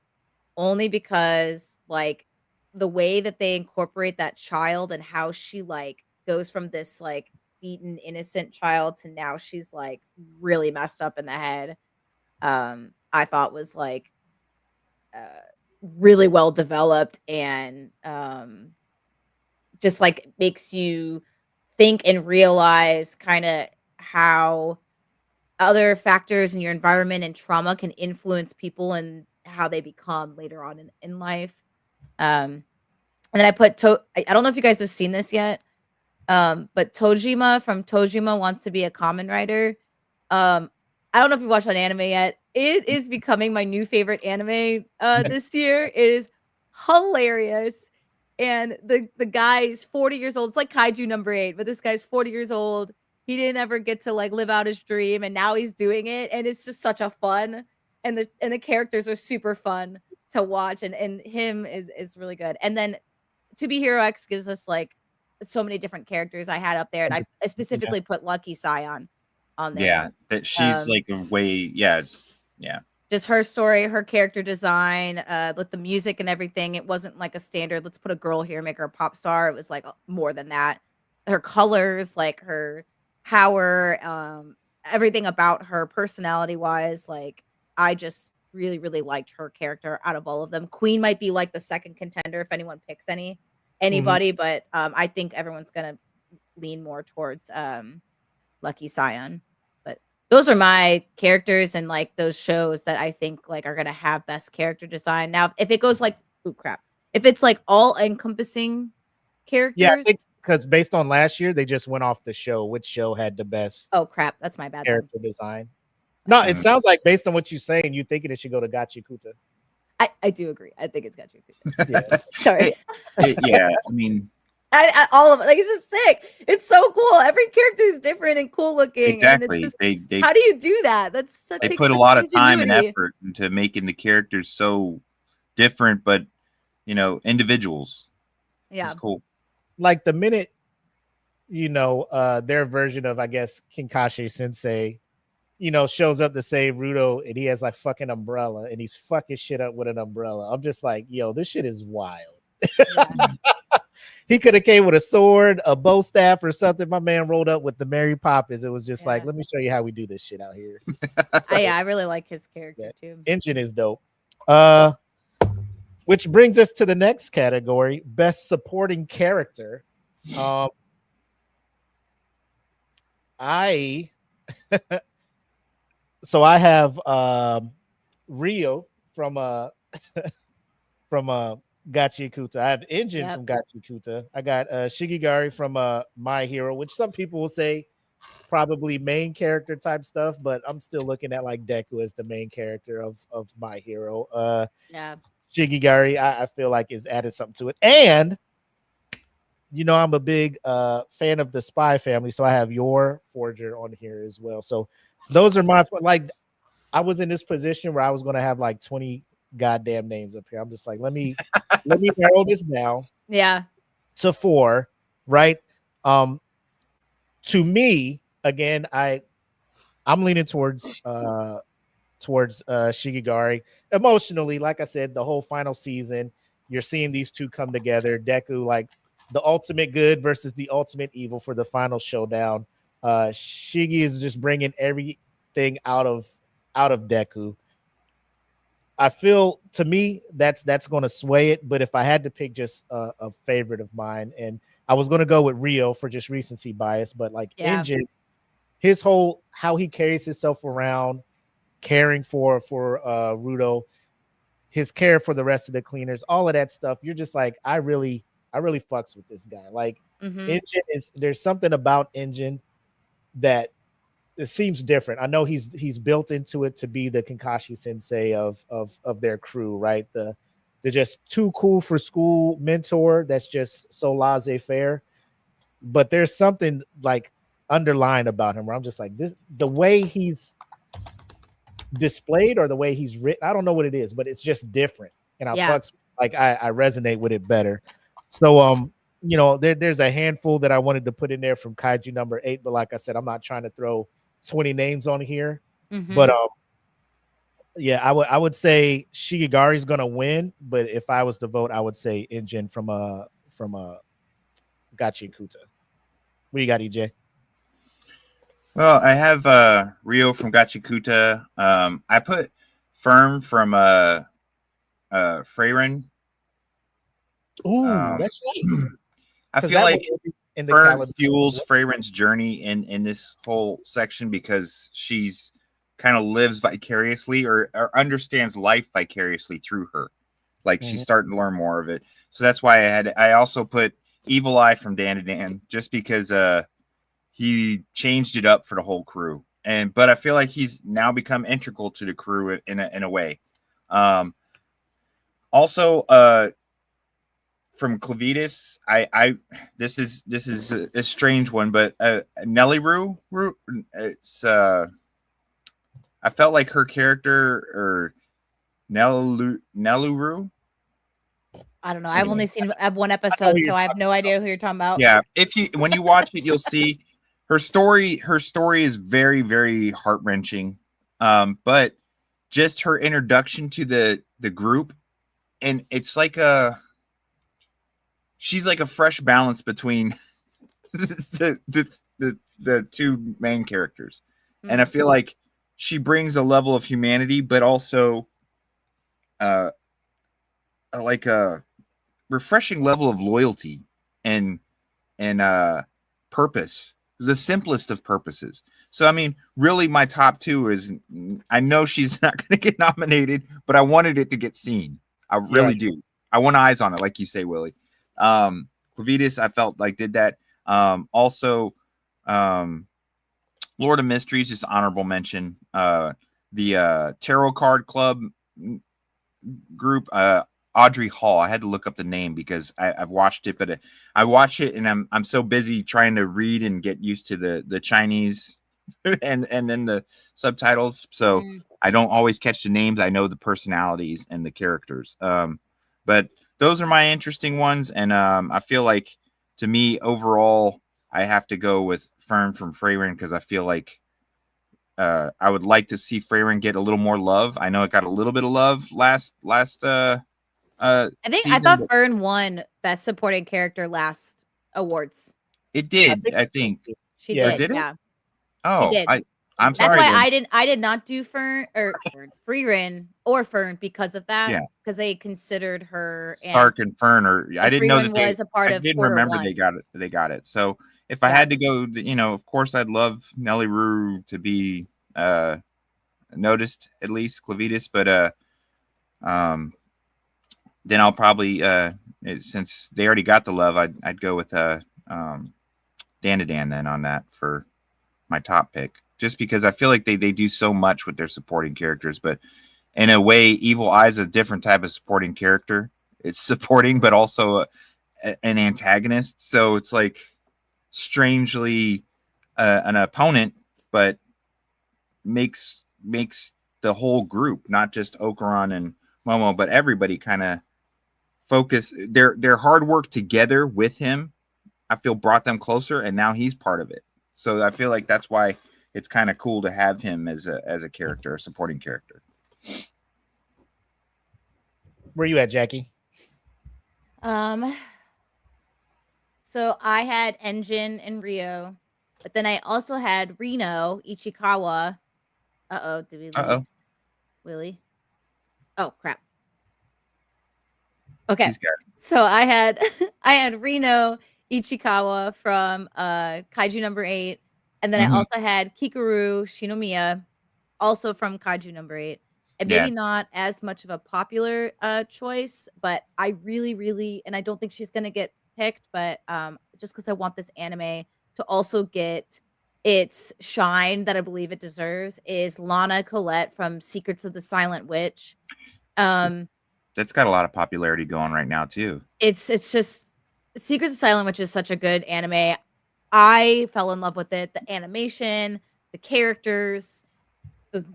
only because like the way that they incorporate that child and how she like goes from this like beaten innocent child to now she's like really messed up in the head. I thought was like really well developed and just like makes you think and realize kind of how other factors in your environment and trauma can influence people and how they become later on in life. And then I put I don't know if you guys have seen this yet, but Tojima from Tojima Wants to Be a Kamen Rider. Um, I don't know if you watched that anime yet. It is becoming my new favorite anime this year. It is hilarious. And the guy's 40 years old. It's like Kaiju number 8, but this guy's 40 years old. He didn't ever get to like live out his dream, and now he's doing it. And it's just such a fun, and the characters are super fun to watch, and him is really good. And then To Be Hero X gives us like so many different characters I had up there, and I Yeah. specifically put Lucky Scion on there. Yeah, that she's like a way. Yeah, it's Just her story, her character design, with the music and everything. It wasn't like a standard, let's put a girl here, make her a pop star. It was like more than that. Her colors, like her power, everything about her personality wise. Like I just really, really liked her character out of all of them. Queen might be like the second contender if anyone picks anybody, but I think everyone's gonna lean more towards Lucky Scion. But those are my characters and like those shows that I think like are gonna have best character design. Now, if it goes like, oh crap, if it's like all encompassing characters, Yeah, I think because based on last year, they just went off the show. Which show had the best oh crap, that's my bad. Then. character design? No, it sounds like based on what you're saying, you're thinking it should go to Gachikuta. I do agree. I think it's Gachi. Yeah. Sorry. yeah. I mean, all of it, like it's just sick. It's so cool. Every character is different and cool looking. exactly. And it's just, They how do you do that? That's such. they put a lot of time and effort into making the characters so different, but individuals. Yeah, it's cool. Like the minute, their version of, I guess, Kinkashi Sensei, shows up to save Rudo, and he has like fucking umbrella, and he's fucking shit up with an umbrella. I'm just like, yo, this shit is wild. Yeah. He could have came with a sword, a bow staff, or something. My man rolled up with the Mary Poppins. It was just like, let me show you how we do this shit out here. I really like his character too. Engine is dope. Which brings us to the next category, best supporting character. I have Rio from Gachikuta. I have Engine from Gachikuta. I got Shigigari from My Hero, which some people will say probably main character type stuff, but I'm still looking at like Deku as the main character of My Hero. Shigigari, I feel like is added something to it. And I'm a big fan of the Spy Family, so I have Your Forger on here as well. So those are my, like, I was in this position where I was going to have like 20 goddamn names up here. I'm just like, let me narrow this down. Yeah. To 4, right? To me, again, I'm leaning towards Shigigari. Emotionally, like I said, the whole final season, you're seeing these two come together. Deku, like the ultimate good versus the ultimate evil for the final showdown. Shigi is just bringing everything out of Deku. I feel, to me, that's going to sway it. But if I had to pick just a favorite of mine, and I was going to go with Rio for just recency bias, but like Engine, his whole, how he carries himself around, caring for Rudo, his care for the rest of the cleaners, all of that stuff. You're just like, I really fucks with this guy. Like Engine there's something about Engine that it seems different. I know he's built into it to be the Kinkashi Sensei of their crew, right? They're just too cool for school mentor that's just so laissez-faire. But there's something like underlying about him where I'm just like, this, the way he's displayed or the way he's written, I don't know what it is, but it's just different. And I resonate with it better. So there's a handful that I wanted to put in there from Kaiju number 8, but like I said, I'm not trying to throw 20 names on here. But I would say Shigigari's gonna win, but if I was to vote, I would say Engine from Gachikuta. What you got, EJ? Well, I have Rio from Gachikuta. I put Firm from Freyren. Ooh, that's right. I feel like Firm fuels Freyren's journey in this whole section because she's kind of lives vicariously or understands life vicariously through her. Like she's starting to learn more of it. So that's why I also put Evil Eye from Dan to Dan, just because he changed it up for the whole crew. But I feel like he's now become integral to the crew in a way. Also, from Clavitas, I this is a strange one, but Nelly Rue, it's I felt like her character or Nelluru. I don't know. I've only seen one episode, so I have no idea who you're talking about. Yeah, when you watch it, you'll see her story. Her story is very, very heart wrenching. But just her introduction to the group, and it's like she's like a fresh balance between the two main characters, and I feel like she brings a level of humanity, but also like a refreshing level of loyalty and purpose, the simplest of purposes. So I mean, really my top two is, I know she's not going to get nominated, but I wanted it to get seen. I really do. I want eyes on it, like you say, Willie. Clavitas, I felt like did that. Also Lord of Mysteries, just honorable mention. The Tarot Card Club group, Audrey Hall. I had to look up the name because I've watched it, but I watch it and I'm so busy trying to read and get used to the Chinese and then the subtitles. So I don't always catch the names. I know the personalities and the characters. But those are my interesting ones. And I feel like, to me, overall, I have to go with Fern from Freyrin, because I feel like I would like to see Freyrin get a little more love. I know it got a little bit of love last I season, thought Fern won Best Supporting Character last awards. It did, I think. She did, yeah. Oh, she did. I'm That's sorry. why I did not do Freyrin or Fern because of that. Yeah. Because they considered her Stark and Fern, or I didn't know that was a part I of didn't quarter remember one. they got it. So if I had to go, of course I'd love Nelly Rue to be noticed, at least Clavitas, but then I'll probably since they already got the love, I'd go with Dan to Dan then on that for my top pick, just because I feel like they do so much with their supporting characters. But in a way, Evil Eye's a different type of supporting character. It's supporting, but also an antagonist. So it's like strangely an opponent, but makes the whole group, not just Ocaron and Momo, but everybody kind of focus their hard work together with him. I feel brought them closer, and now he's part of it. So I feel like that's why it's kind of cool to have him as a character, a supporting character. Where you at, Jackie? So I had Engine and Rio, but then I also had Reno, Ichikawa. Did we lose Willie? Oh crap. Okay. So I had Reno, Ichikawa from Kaiju number 8, and then I also had Kikaru Shinomiya, also from Kaiju number 8. And maybe not as much of a popular choice, but I really, really, and I don't think she's gonna get picked, but just because I want this anime to also get its shine that I believe it deserves, is Lana Colette from Secrets of the Silent Witch. That's got a lot of popularity going right now too. It's just Secrets of Silent Witch is such a good anime. I fell in love with it. The animation, the characters, the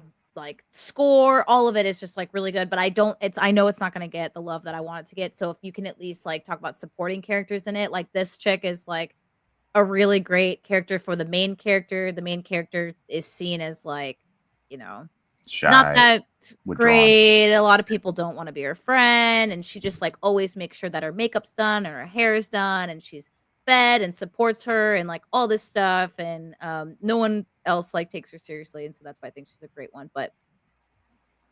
score, all of it is just really good. But I know it's not going to get the love that I want it to get. So if you can at least talk about supporting characters in it, this chick is a really great character for the main character. The main character is seen as shy, not that withdrawn. Great. A lot of people don't want to be her friend, and she just always makes sure that her makeup's done and her hair is done, and she's fed and supports her and all this stuff, and no one else takes her seriously, and so that's why I think she's a great one. But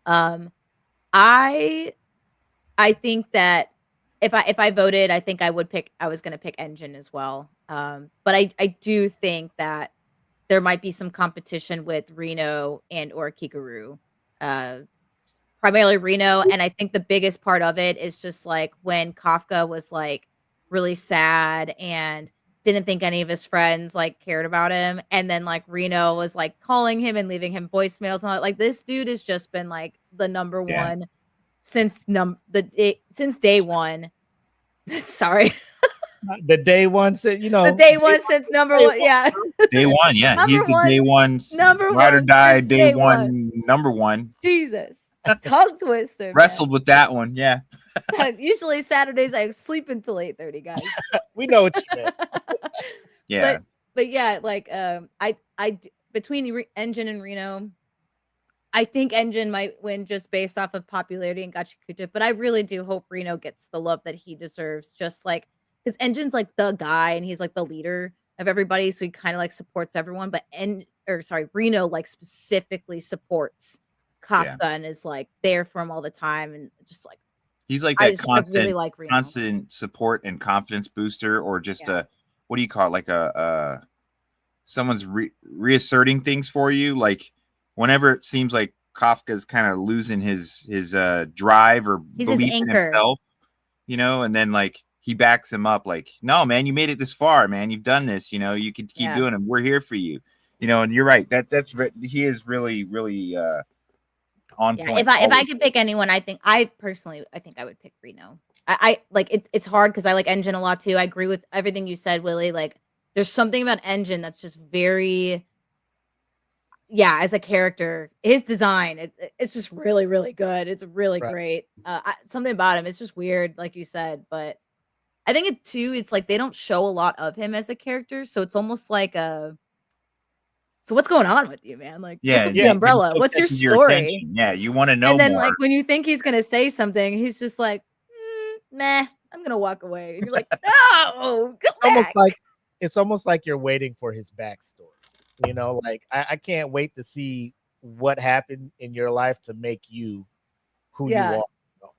I think that if I voted, I was gonna pick Engine as well. But I do think that there might be some competition with Reno and or Kikaru. Uh, Primarily Reno, and I think the biggest part of it is just, like, when Kafka was, like, really sad and didn't think any of his friends, like, cared about him, and then, like, Reno was, like, calling him and leaving him voicemails and all that. Like, this dude has just been, like, the number Yeah. one since day one. Sorry. The day one said, The day one since number one, yeah. Day one, yeah. He's Number the day one number ride or one die, since day day one, number one. Jesus. Tongue twister, man. Wrestled with that one, yeah. Usually Saturdays I sleep until 8:30, guys. we know what you meant. Yeah. But yeah, like between Engine and Reno, I think Engine might win just based off of popularity and Gachikuta, but I really do hope Reno gets the love that he deserves. Just like because Engine's like the guy and he's like the leader of everybody, so he kind of like supports everyone. But Reno like specifically supports Kafka and is like there for him all the time and just like he's like I that just really like Reno. constant support and confidence booster, or just a what do you call it? Like a someone's reasserting things for you. Like whenever it seems like Kafka's kind of losing his drive or He's belief his in anchor. himself, you know, and then like he backs him up, like, no, man, you made it this far, man. You've done this, you know, you can keep doing it. We're here for you, you know. And you're right. He is really, really on point. If I could pick anyone, I think I would pick Reno. I like it's hard because I like Engine a lot too. I agree with everything you said, Willie. Like there's something about Engine that's just very as a character, his design, it's just really, really good. It's really great. Something about him, it's just weird, like you said, but I think it's like they don't show a lot of him as a character, so it's almost like so what's going on with you, man? Like, what's with the umbrella? What's your story? You want to know and then more. Like when you think he's gonna say something, he's just like, nah, I'm gonna walk away. And you're like, no, go back. It's almost like you're waiting for his backstory. You know, like I can't wait to see what happened in your life to make you who you are.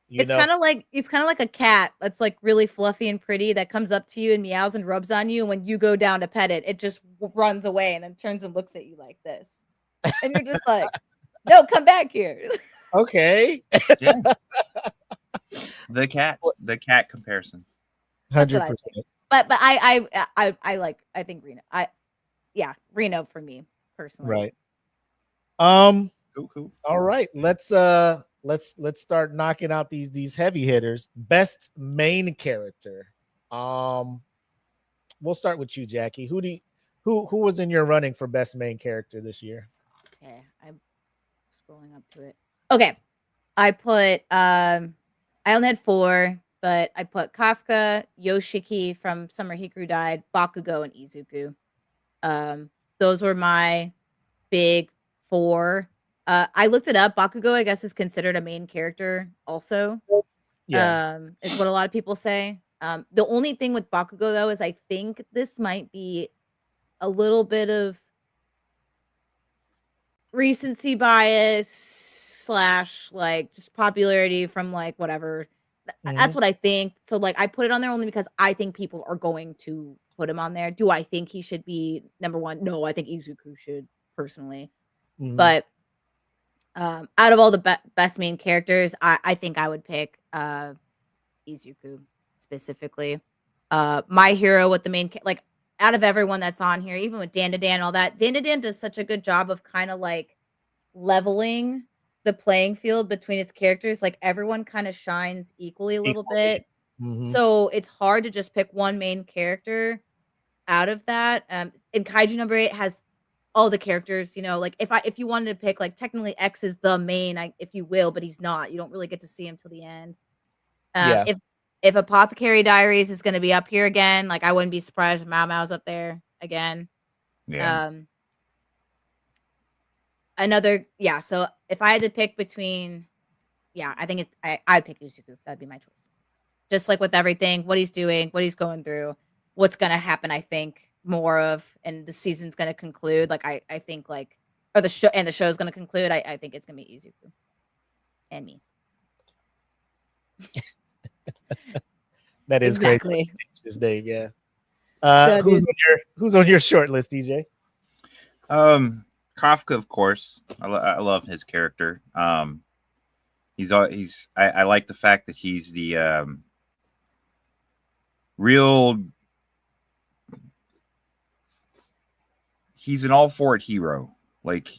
It's kind of like a cat that's like really fluffy and pretty that comes up to you and meows and rubs on you. And when you go down to pet it, it just runs away and then turns and looks at you like this. And you're just like, no, come back here. Okay. The cat comparison. 100%. But I think Reno. Reno for me personally. Right. Cool. All right. Let's start knocking out these heavy hitters. Best main character. We'll start with you, Jackie. Who was in your running for best main character this year? Okay, I'm scrolling up to it. Okay. I put I only had 4, but I put Kafka, Yoshiki from Summer Hikaru Died, Bakugo, and Izuku. Those were my big 4. I looked it up. Bakugo, I guess, is considered a main character also. Is what a lot of people say. The only thing with Bakugo, though, is I think this might be a little bit of recency bias / like just popularity from like whatever. That's what I think. So like I put it on there only because I think people are going to put him on there. Do I think he should be number 1? No, I think Izuku should personally. But out of all the best main characters, I think I would pick Izuku specifically. My hero with the main like out of everyone that's on here, even with Dan and all that, Dan does such a good job of kind of like leveling the playing field between its characters. Like everyone kind of shines equally a little bit. So it's hard to just pick one main character out of that. And Kaiju number 8 has all the characters, you know, like if you wanted to pick, like technically X is the main, if you will, but he's not. You don't really get to see him till the end. If Apothecary Diaries is going to be up here again, like I wouldn't be surprised if Mao Mao's up there again. So if I had to pick between, I think I'd pick Izuku. That'd be my choice. Just like with everything, what he's doing, what he's going through, what's going to happen, I think more of, and the season's going to conclude. Like I think like, or the show and the show's going to conclude. I think it's going to be Izuku and me. That is exactly crazy. His name, yeah. Who's on your short list, DJ? Kafka, of course. I love his character. I like the fact that he's the real. He's an all for it hero. Like,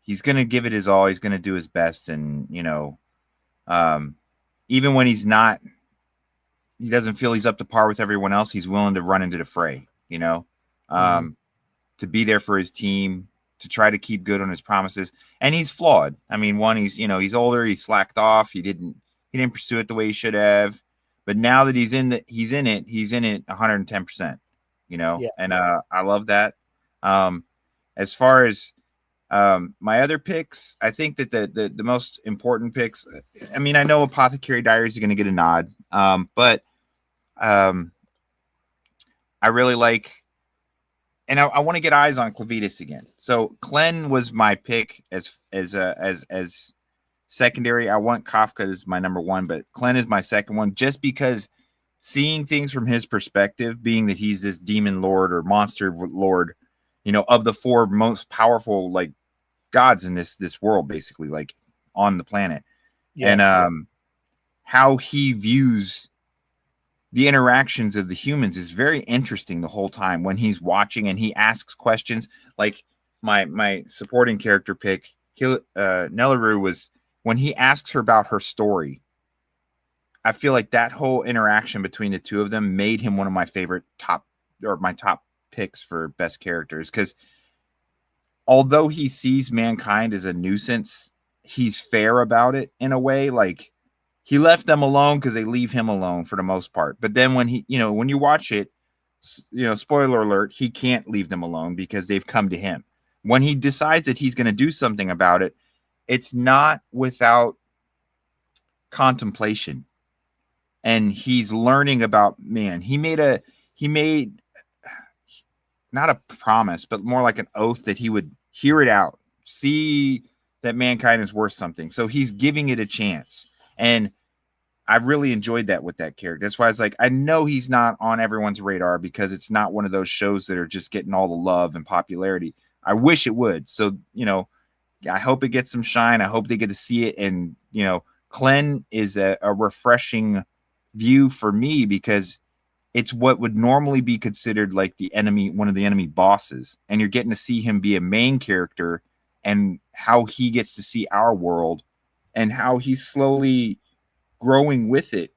he's gonna give it his all. He's gonna do his best, and even when he's not, he doesn't feel he's up to par with everyone else. He's willing to run into the fray. To be there for his team, to try to keep good on his promises. And he's flawed. I mean, one, he's older, he slacked off, he didn't pursue it the way he should have. But now that he's in it 110%, Yeah. and I love that. As far as my other picks, I think that the most important picks, I mean, I know Apothecary Diaries are going to get a nod, but I really like, and I want to get eyes on Clavitas again. So Klen was my pick as secondary. I want Kafka as my number one, but Klen is my second one, just because seeing things from his perspective, being that he's this demon lord or monster lord, of the four most powerful like gods in this world, basically, like on the planet, and how he views the interactions of the humans is very interesting the whole time when he's watching and he asks questions. Like my supporting character pick, Nelaru, was when he asks her about her story. I feel like that whole interaction between the two of them made him one of my favorite top picks for best characters, because although he sees mankind as a nuisance, he's fair about it in a way. Like, he left them alone because they leave him alone for the most part. But then when when you watch it, spoiler alert, he can't leave them alone because they've come to him. When he decides that he's going to do something about it, it's not without contemplation. And he's learning about man. He made not a promise, but more like an oath that he would hear it out, see that mankind is worth something. So he's giving it a chance. And I really enjoyed that with that character. That's why I was like, I know he's not on everyone's radar because it's not one of those shows that are just getting all the love and popularity. I wish it would. So, I hope it gets some shine. I hope they get to see it. And, Klen is a refreshing view for me because it's what would normally be considered like the enemy, one of the enemy bosses. And you're getting to see him be a main character and how he gets to see our world and how he's slowly growing with it,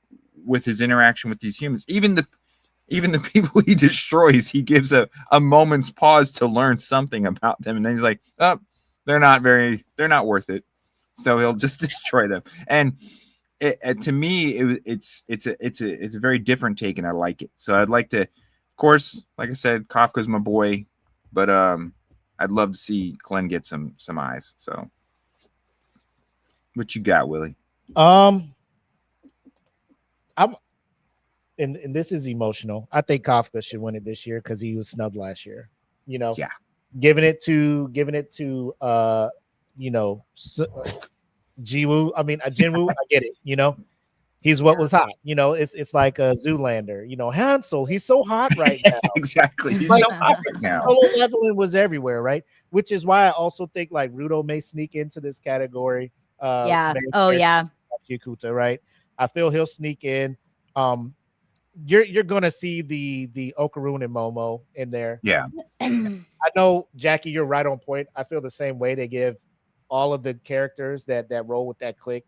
with his interaction with these humans. Even the people he destroys, he gives a moment's pause to learn something about them. And then he's like, oh, they're not worth it. So he'll just destroy them. And to me, it's a very different take, and I like it. So I'd like to, of course, like I said, Kafka's my boy, but I'd love to see Klen get some eyes. So what you got, Willie? I'm and this is emotional. I think Kafka should win it this year because he was snubbed last year. Yeah. Giving it to Jiwoo. I mean, Jinwoo. I get it. He's what was hot. It's like a Zoolander. Hansel. He's so hot right now. Exactly. He's Like, so hot right now. Solo leveling was everywhere, right? Which is why I also think like Rudo may sneak into this category. Yeah. Main Oh, character, yeah. Yakuta, right? I feel he'll sneak in. You're gonna see the Okarun and Momo in there. Yeah. I know, Jackie, you're right on point. I feel the same way. They give all of the characters that roll with that clique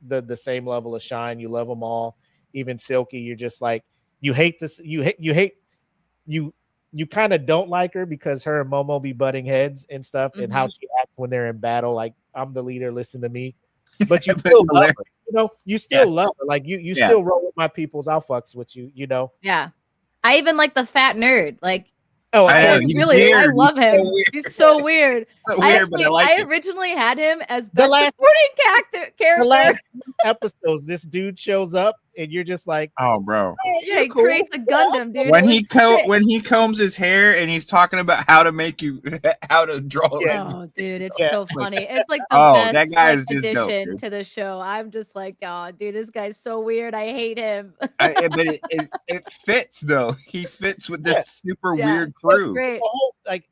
the same level of shine. You love them all. Even Silky, you're just like, you hate this. You kind of don't like her because her and Momo be butting heads and stuff, and how she acts when they're in battle. Like, I'm the leader, listen to me. But you still love her. You still love her. Like, you still roll with my peoples. I'll fucks with you. Yeah. I even like the fat nerd. Like, Oh, I know, I love him. He's so weird. He's so weird. Weird, but I like I it. originally had him as The best last- supporting character. The last episodes, this dude shows up, and you're just like, Oh, bro. Yeah, he creates a Gundam, dude. When It's he sick. when he combs his hair and he's talking about how to draw. Oh, dude, it's Yeah. so funny. It's like the Oh, best that guy is just dope, addition dude. to the show. I'm just like, oh, dude, this guy's so weird. I hate him. But it fits though. He fits with this super Yeah, weird it's crew. great. the whole, like,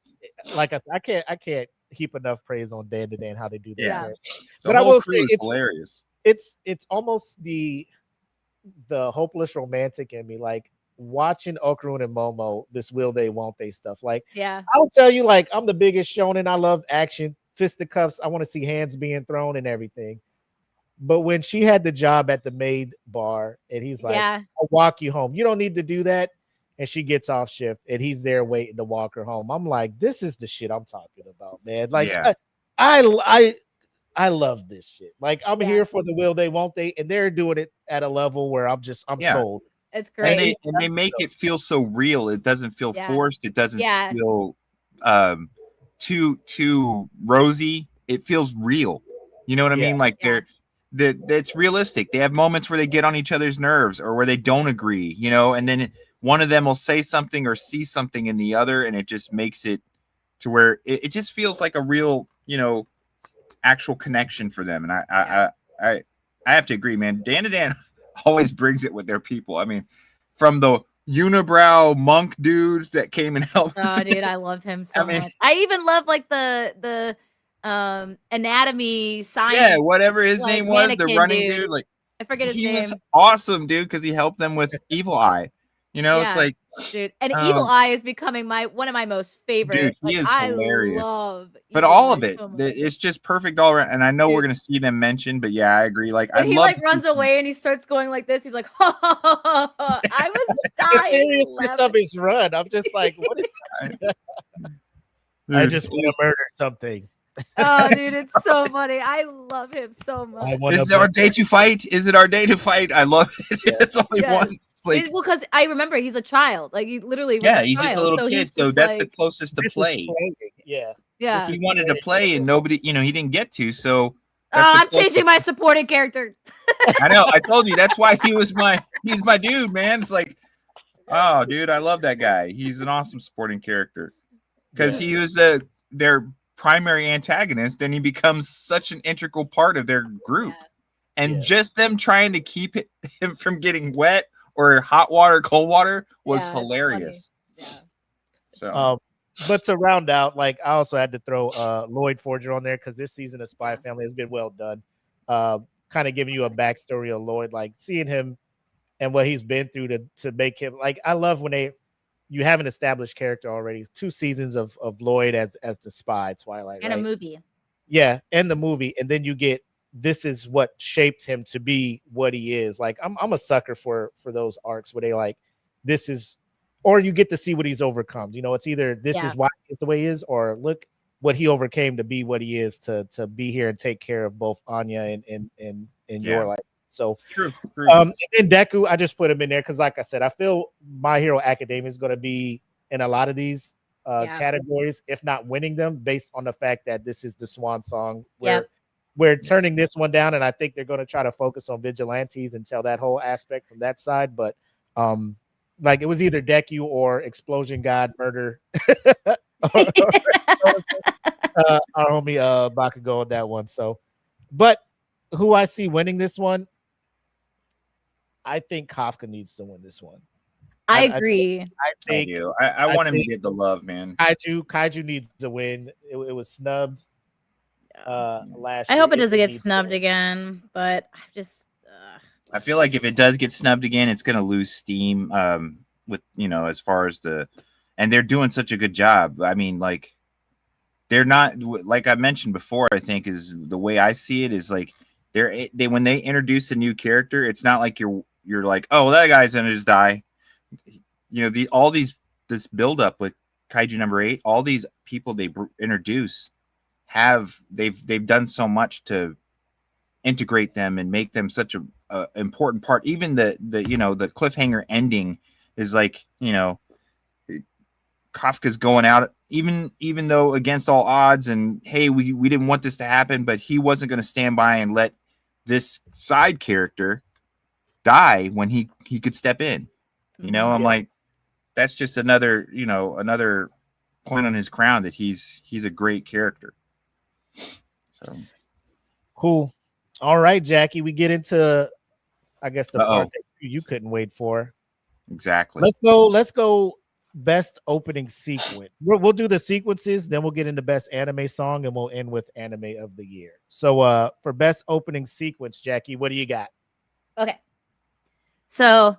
like I said, I can't heap enough praise on Dan to Dan how they do that. Yeah. character. The But I whole will crew say is hilarious. it's almost the hopeless romantic in me, like watching Okarun and Momo, this will they, won't they stuff. Like, Yeah. I would tell you, like, I'm the biggest shonen. I love action, fisticuffs. I want to see hands being thrown and everything. But when she had the job at the maid bar and he's like, Yeah. I'll walk you home. You don't need to do that. And she gets off shift and he's there waiting to walk her home. I'm like, this is the shit I'm talking about, man. Like, Yeah. I love this shit. Like, I'm Yeah. here for the will they, won't they, and they're doing it at a level where I'm Yeah. sold. It's And great. they make it feel so real. It doesn't feel Yeah. forced. It doesn't Yeah. feel too rosy. It feels real. You know what I Yeah. mean? Like Yeah. it's realistic. They have moments where they get on each other's nerves or where they don't agree, you know, and then one of them will say something or see something in the other, and it just makes it to where it just feels like a real, you know, actual connection for them. And I have to agree, man. Dan to Dan always brings it with their people. I mean, from the unibrow monk dudes that came and helped. Oh, dude, I love him so I mean- much. I even love like the anatomy science. Yeah, whatever his like, name was, the mannequin running dude, like I forget his he name. was awesome, dude, because he helped them with Evil Eye. You know, it's Yeah. like, Dude, and Evil Eye is becoming one of my most favorite. dude, he like, is I hilarious. love But Evil all Eye of it, so much. it's just perfect all around. And I know we're Dude. gonna see them mentioned, but yeah, I agree. Like, When I he love like runs away and he starts going like this, he's like, I was The dying. seriousness laughing. of his run. I'm just like, what is I just want to murder something. Oh, dude, it's so funny. I love him so I much. want Is it our day to fight? Is it our day to fight? I love it. Yeah. It's only Yes. once. Like, Well, because I remember he's a child. Like he literally was yeah, a he's just a child, little so kid, he's so just that's the like, closest to this is play. playing. Yeah. yeah. He wanted to play, and nobody, you know, he didn't get to. So Oh, that's the I'm changing my supporting character. I know. I told you that's why he's my dude, man. It's like, oh, dude, I love that guy. He's an awesome supporting character because he was their primary antagonist. Then he becomes such an integral part of their group, and Yeah. just them trying to keep him from getting wet or hot water, cold water was Yeah, it's hilarious. Yeah. So But to round out, like, I also had to throw Lloyd Forger on there because this season of Spy Family has been well done. Kind of giving you a backstory of Lloyd, like seeing him and what he's been through to make him, like, I love when you have an established character already. 2 seasons of Lloyd as the spy, Twilight, And right? a movie. Yeah, and the movie, and then you get this is what shaped him to be what he is. Like, I'm a sucker for those arcs where they like this is, or you get to see what he's overcome. You know, it's either this is why he's the way he is, or look what he overcame to be what he is, to be here and take care of both Anya and your life. So true. And then Deku, I just put him in there because, like I said, I feel My Hero Academia is going to be in a lot of these categories, if not winning them, based on the fact that this is the swan song. We're turning this one down, and I think they're going to try to focus on vigilantes and tell that whole aspect from that side. But like, it was either Deku or Explosion God Murder. Our homie Bakugo on that one. So, but who I see winning this one, I think Kafka needs to win this one. I agree. I think I want him to get the love, man. Kaiju needs to win. It was snubbed last I year. hope it doesn't get snubbed again, but I just I feel like if it does get snubbed again, it's going to lose steam with, you know, as far as and they're doing such a good job. I mean, like, they're not, like I mentioned before, I think is the way I see it is like they when they introduce a new character, it's not like you're like, oh, that guy's going to just die. You know, this build up with Kaiju number 8, all these people they introduce they've done so much to integrate them and make them such a important part. Even the you know, the cliffhanger ending is like, you know, Kafka's going out even though against all odds, and hey, we didn't want this to happen, but he wasn't going to stand by and let this side character die when he could step in. You know, I'm like, that's just another point on his crown that he's a great character. So cool. All right, Jackie, we get into, I guess, the part that you couldn't wait for. Exactly. Let's go best opening sequence. We'll do the sequences, then we'll get into best anime song, and we'll end with anime of the year. So for best opening sequence, Jackie, what do you got? Okay. So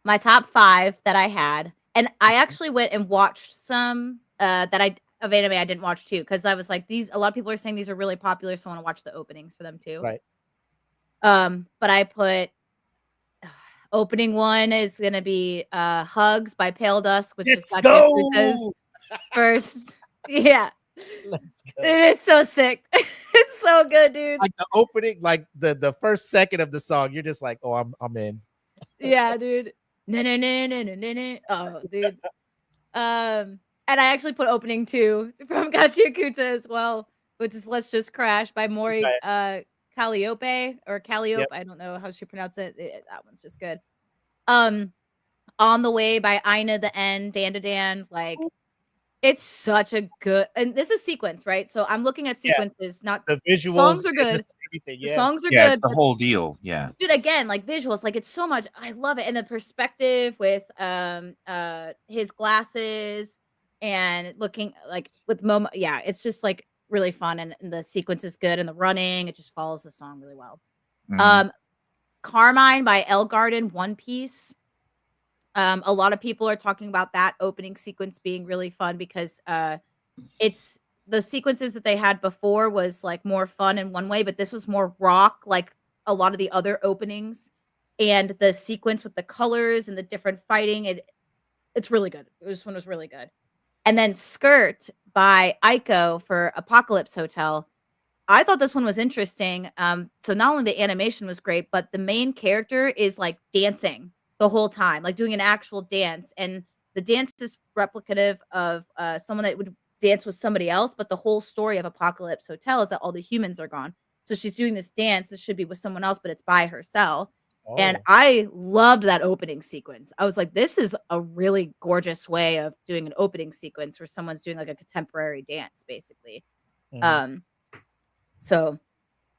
my top 5 that I had, and I actually went and watched some of anime I didn't watch too, because I was like, a lot of people are saying these are really popular, so I want to watch the openings for them too. Right. But I put opening one is gonna be Hugs by Pale Dusk, which is Let's Gotcha go. Kuta's first. Yeah. Let's go. It's so sick. It's so good, dude. Like the opening, like the first second of the song, you're just like, oh, I'm in. Yeah, dude. No, no, no, no, no, no, no. Oh, dude. And I actually put opening 2 from Gotcha Kuta as well, which is Let's Just Crash by Mori Calliope or Calliope. Yep. I don't know how she pronounced it. That one's just good. On the Way by Ina the End, Dan to Dan. Like, it's such a good, and this is sequence, right? So I'm looking at sequences, not The visuals. songs are good. Everything. The Yeah. songs are Yeah, good. it's the whole deal. Yeah. Dude, again, like visuals, like it's so much. I love it. And the perspective with his glasses and looking like with Momo. Yeah, it's just like really fun, and the sequence is good, and the running, it just follows the song really well. Mhm. Carmine by L Garden, One Piece. A lot of people are talking about that opening sequence being really fun because it's the sequences that they had before was like more fun in one way, but this was more rock, like a lot of the other openings. And the sequence with the colors and the different fighting, it's really good. This one was really good. And then Skirt by Aiko for Apocalypse Hotel. I thought this one was interesting. So not only the animation was great, but the main character is like dancing the whole time, like doing an actual dance. And the dance is replicative of someone that would dance with somebody else. But the whole story of Apocalypse Hotel is that all the humans are gone. So she's doing this dance that should be with someone else, but it's by herself. And Oh. I loved that opening sequence. I was like, this is a really gorgeous way of doing an opening sequence where someone's doing like a contemporary dance, basically. Mhm. So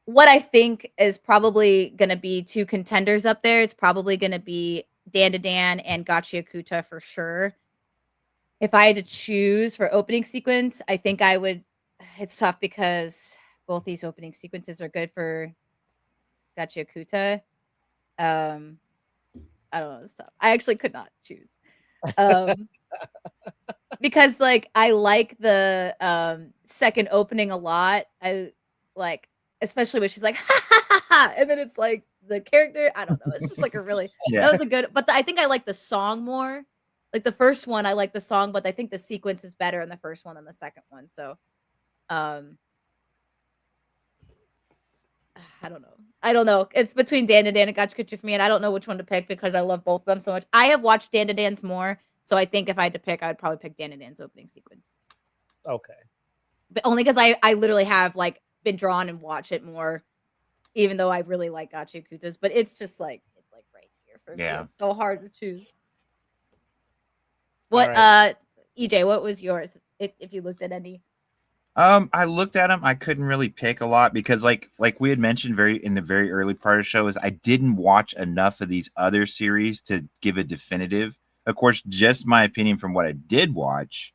what I think is probably going to be 2 contenders up there, it's probably going to be Dan to Dan and Gotcha Kuta for sure. If I had to choose for opening sequence, I think I would. It's tough because both these opening sequences are good for Gotcha Kuta. I don't know, it's tough. I actually could not choose. Because like I like the second opening a lot. I like, especially when she's like ha ha ha ha, and then it's like the character. I don't know. It's just like a really Yeah. that was a good. But I think I like the song more. Like the first one, I like the song, but I think the sequence is better in the first one than the second one. So, I don't know. I don't know. It's between Dan to Dan and Gotcha Kuta for me, and I don't know which one to pick because I love both of them so much. I have watched Dan to Dan's more, so I think if I had to pick, I would probably pick Dan to Dan's opening sequence. Okay. But only because I literally have like been drawn and watch it more, even though I really like Gotcha Kuta's. But it's just like it's like right here for me. Yeah. It's so hard to choose. What right. EJ, what was yours if you looked at any? I looked at them. I couldn't really pick a lot because, like we had mentioned in the very early part of the show, is I didn't watch enough of these other series to give a definitive. Of course, just my opinion from what I did watch.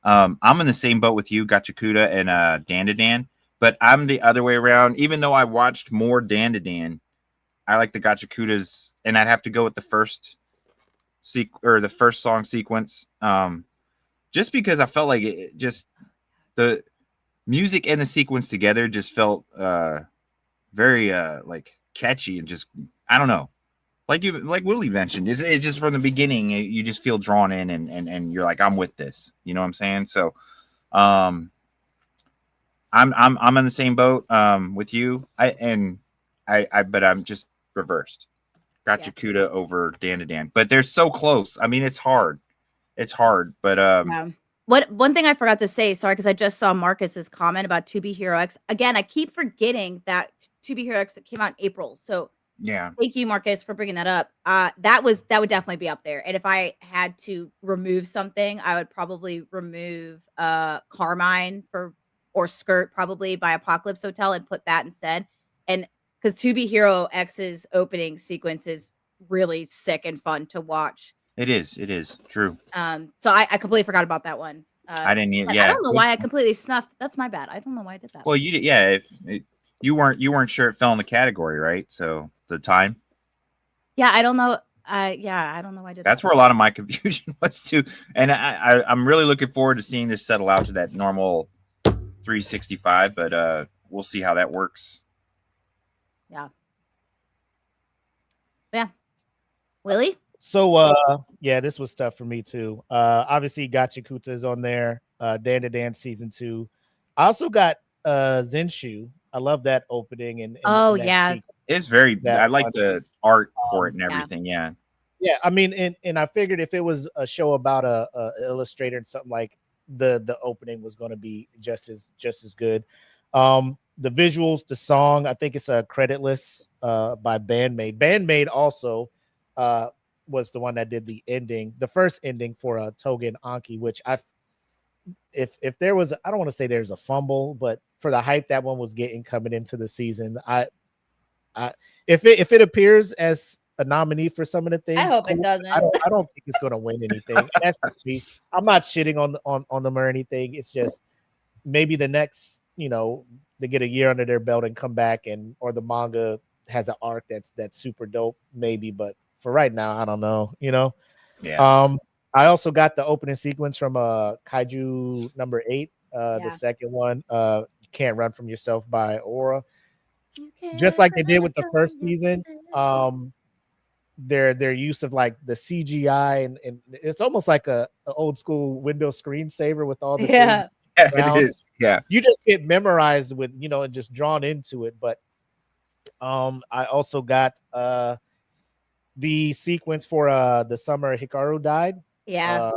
I'm in the same boat with you, Gotcha Kuta and Dan to Dan, but I'm the other way around. Even though I watched more Dan to Dan, I like the Gotcha Kutas, and I'd have to go with the first the first song sequence. Just because I felt like it just the music and the sequence together just felt very like catchy and just I don't know, like Willie mentioned, it's just from the beginning you just feel drawn in and you're like I'm with this, you know what I'm saying? So I'm in the same boat with you. But I'm just reversed. Gotcha Kuta over Dan to Dan, but they're so close. I mean, it's hard, but Yeah. One thing I forgot to say, sorry, because I just saw Marcus's comment about To Be Hero X. Again, I keep forgetting that To Be Hero X came out in April. So yeah, thank you, Marcus, for bringing that up. That would definitely be up there. And if I had to remove something, I would probably remove Carmine or Skirt probably by Apocalypse Hotel and put that instead. And because To Be Hero X's opening sequence is really sick and fun to watch. It is true. So I completely forgot about that one. I didn't. I Yeah. don't know why I completely snuffed. That's my bad. I don't know why I did that. Well, you did. Yeah. You weren't sure it fell in the category, right? So the time. Yeah, I don't know. I don't know why I did That's that. where a lot of my confusion was too. And I'm really looking forward to seeing this settle out to that normal 365. But we'll see how that works. Yeah. Yeah. Willie? So yeah, this was tough for me too. Obviously Gachikuta is on there. Dan to Dan season 2. I also got Zenshu. I love that opening and Oh, that yeah. sequence. It's very. That I like one. the art for it and Yeah. everything. Yeah. Yeah, I mean, and I figured if it was a show about a illustrator and something like the opening was going to be just as good. The visuals, the song, I think it's a creditless by Bandmade. Bandmade also was the one that did the ending, the first ending for Toga and Anki, which if there was, I don't want to say there's a fumble, but for the hype that one was getting coming into the season, if it appears as a nominee for some of the things, I hope it doesn't. I don't think it's going to win anything. And that's me. I'm not shitting on them or anything. It's just maybe the next, they get a year under their belt and come back, or the manga has an arc that's super dope, maybe. But for right now, I don't know. Yeah. I also got the opening sequence from Kaiju number 8, the second one. You Can't Run From Yourself by Aura. Just like they did with the first season. Their use of like the CGI and it's almost like a old school Windows screensaver with all the things. Yeah, it is. Yeah, you just get memorized with and just drawn into it. But I also got the sequence for the summer Hikaru died. Yeah.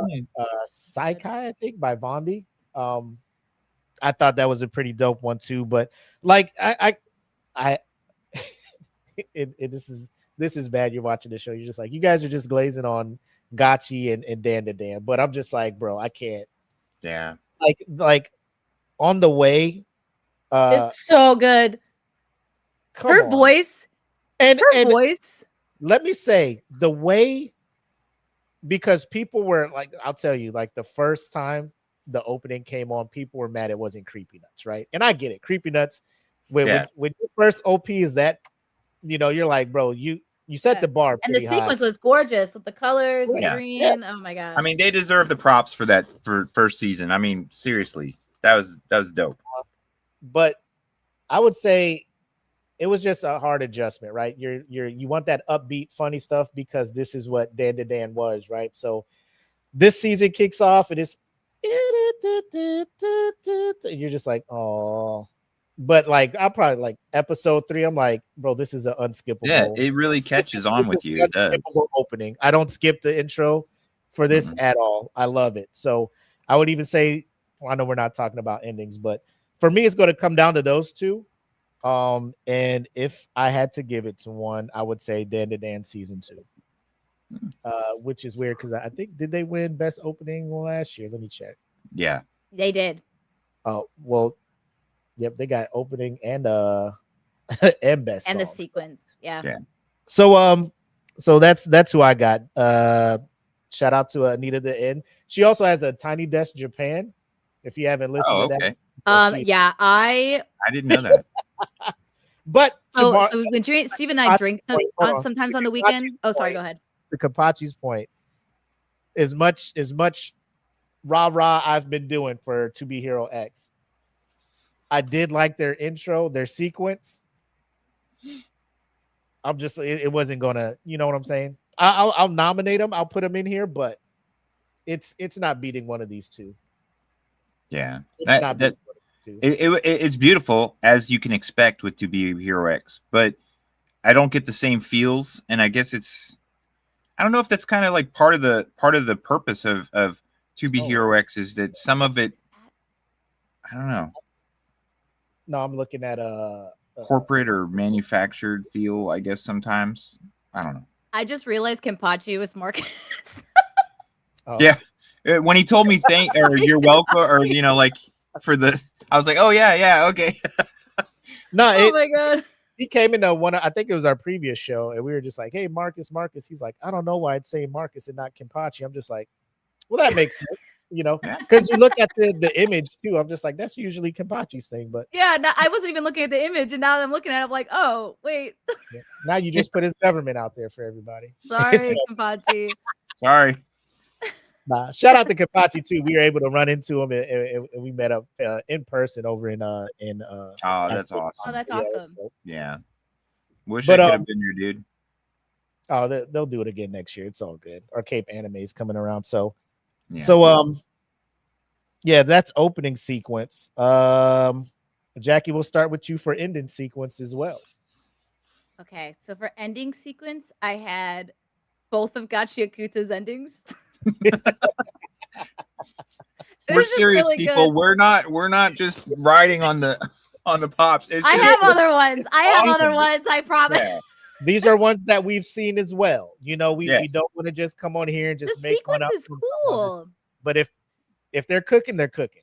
Saikai, I think, by Vondi. I thought that was a pretty dope one too. But like this is bad. You're watching the show. You're just like, you guys are just glazing on Gachi and Dan to Dan. But I'm just like, bro, I can't. Yeah. Like on the way. It's so good. Her voice. And voice. Let me say, the way, because people were like, I'll tell you, like the first time the opening came on, people were mad it wasn't Creepy Nuts, right? And I get it. Creepy Nuts, when your first OP is that, you're like, bro, you set the bar and the sequence was gorgeous with the colors, the green. Yeah. Oh my god! I mean, they deserve the props for that for first season. I mean, seriously, that was dope. But I would say it was just a hard adjustment, right? You want that upbeat, funny stuff because this is what Dan to Dan was, right? So this season kicks off and it's you're just like, oh. But like I'll probably like episode 3, I'm like, bro, this is an unskippable. Yeah, it really catches on with you. It does. Opening. I don't skip the intro for this at all. I love it. So I would even say, I know we're not talking about endings, but for me, it's going to come down to those two. And if I had to give it to one, I would say Dan to Dan season 2. Which is weird because I think, did they win best opening last year? Let me check. Yeah, they did. Oh, well. Yep, they got opening and and best and songs. The sequence. Yeah. So that's who I got. Shout out to Anita the N. She also has a Tiny Desk Japan. If you haven't listened to that. Yeah, I didn't know that. But so when Steve and I drink sometimes on the weekend. Oh, sorry, go ahead. To Kapachi's point, as much rah I've been doing for To Be Hero X, I did like their intro, their sequence. I'm just, it wasn't gonna, you know what I'm saying? I'll nominate them. I'll put them in here, but it's not beating one of these two. Yeah, it's beautiful as you can expect with To Be Hero X, but I don't get the same feels, and I guess I don't know if that's kind of like part of the purpose of To Be Hero X is that some of it, I don't know. No, I'm looking at corporate or manufactured feel, I guess sometimes. I don't know. I just realized Kenpachi was Marcus. Yeah. When he told me or you're welcome, or like for the, I was like, oh yeah, okay. No, oh my god. He came in one. I think it was our previous show, and we were just like, "Hey, Marcus." He's like, "I don't know why I'd say Marcus and not Kenpachi." I'm just like, "Well, that makes sense." Yeah. Because you look at the image too. I'm just like, that's usually Kenpachi's thing, but Yeah, no, I wasn't even looking at the image, and now that I'm looking at it, I'm like, oh wait, yeah. Now you just put his government out there for everybody. sorry, Kampachi. Sorry. Nah, shout out to Kenpachi too. We were able to run into him, and we met up in person over in Oh, that's awesome. Oh, that's yeah, awesome. Yeah. Wish But, I could have been your dude. Oh, they'll do it again next year. It's all good. Our Cape Anime is coming around, so Yeah. yeah, that's opening sequence. Jackie, we'll start with you for ending sequence as well. Okay, so for ending sequence, I had both of Gachiakuta's endings. We're serious people. We're not just riding on the pops. I have other ones. I promise. Yeah. These are ones that we've seen as well. We Yes. don't want to just come on here and just The make one sequence up. is cool. But if they're cooking, they're cooking.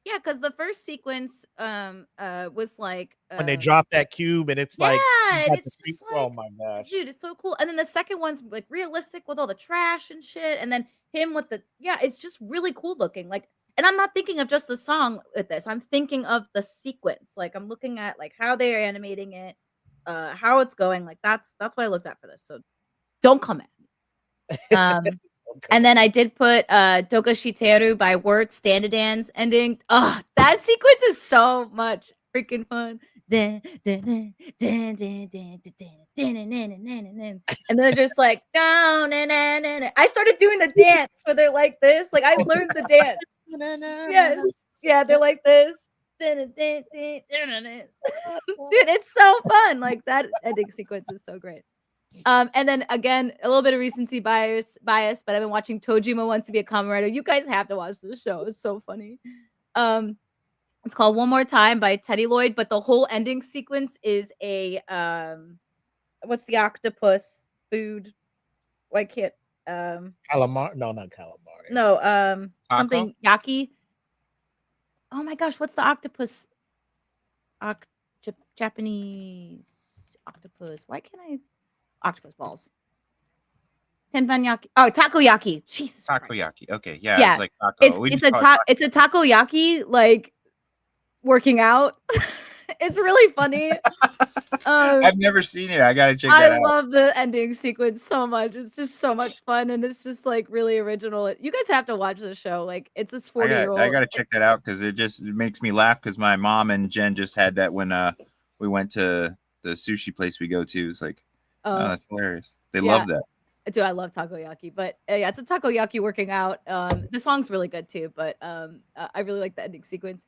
Yeah, because the first sequence was like When they drop that cube and it's like, and it's just oh like, my gosh, dude, it's so cool. And then the second one's like realistic with all the trash and shit, and then him with the it's just really cool looking. Like, and I'm not thinking of just the song with this. I'm thinking of the sequence. Like, I'm looking at like how they're animating it, how it's going. Like that's what I looked at for this. So don't come at me. And then I did put Doga Shiteru by Word Stand-A-Dan's ending. Oh, that sequence is so much freaking fun. And they're just like down and I started doing the dance where they're like this. Like I learned the dance. Yes. Yeah, they're like this. Dude, it's so fun. Like that ending sequence is so great. And then again, a little bit of recency bias, but I've been watching Tojima Wants to Be a Kamen Rider. You guys have to watch this show. It's so funny. It's called One More Time by Teddy Lloyd, but the whole ending sequence is a what's the octopus food? Why can't calamari? No, not calamari. No, something yaki. Oh my gosh, what's the octopus? Japanese octopus. Why can't I? Octopus balls. Teppanyaki. Oh, takoyaki. Jesus Takoyaki. Christ. Okay. Yeah. It's like taco. It's a takoyaki like working out. It's really funny. I've never seen it. I gotta check that out. I love the ending sequence so much. It's just so much fun, and it's just like really original. You guys have to watch the show. Like it's this 40-year-old. I gotta check that out because it makes me laugh because my mom and Jen just had that when we went to the sushi place we go to. It's like, oh, that's hilarious. They love that. Dude, I love takoyaki, but yeah, it's a takoyaki working out. The song's really good too, but I really like the ending sequence.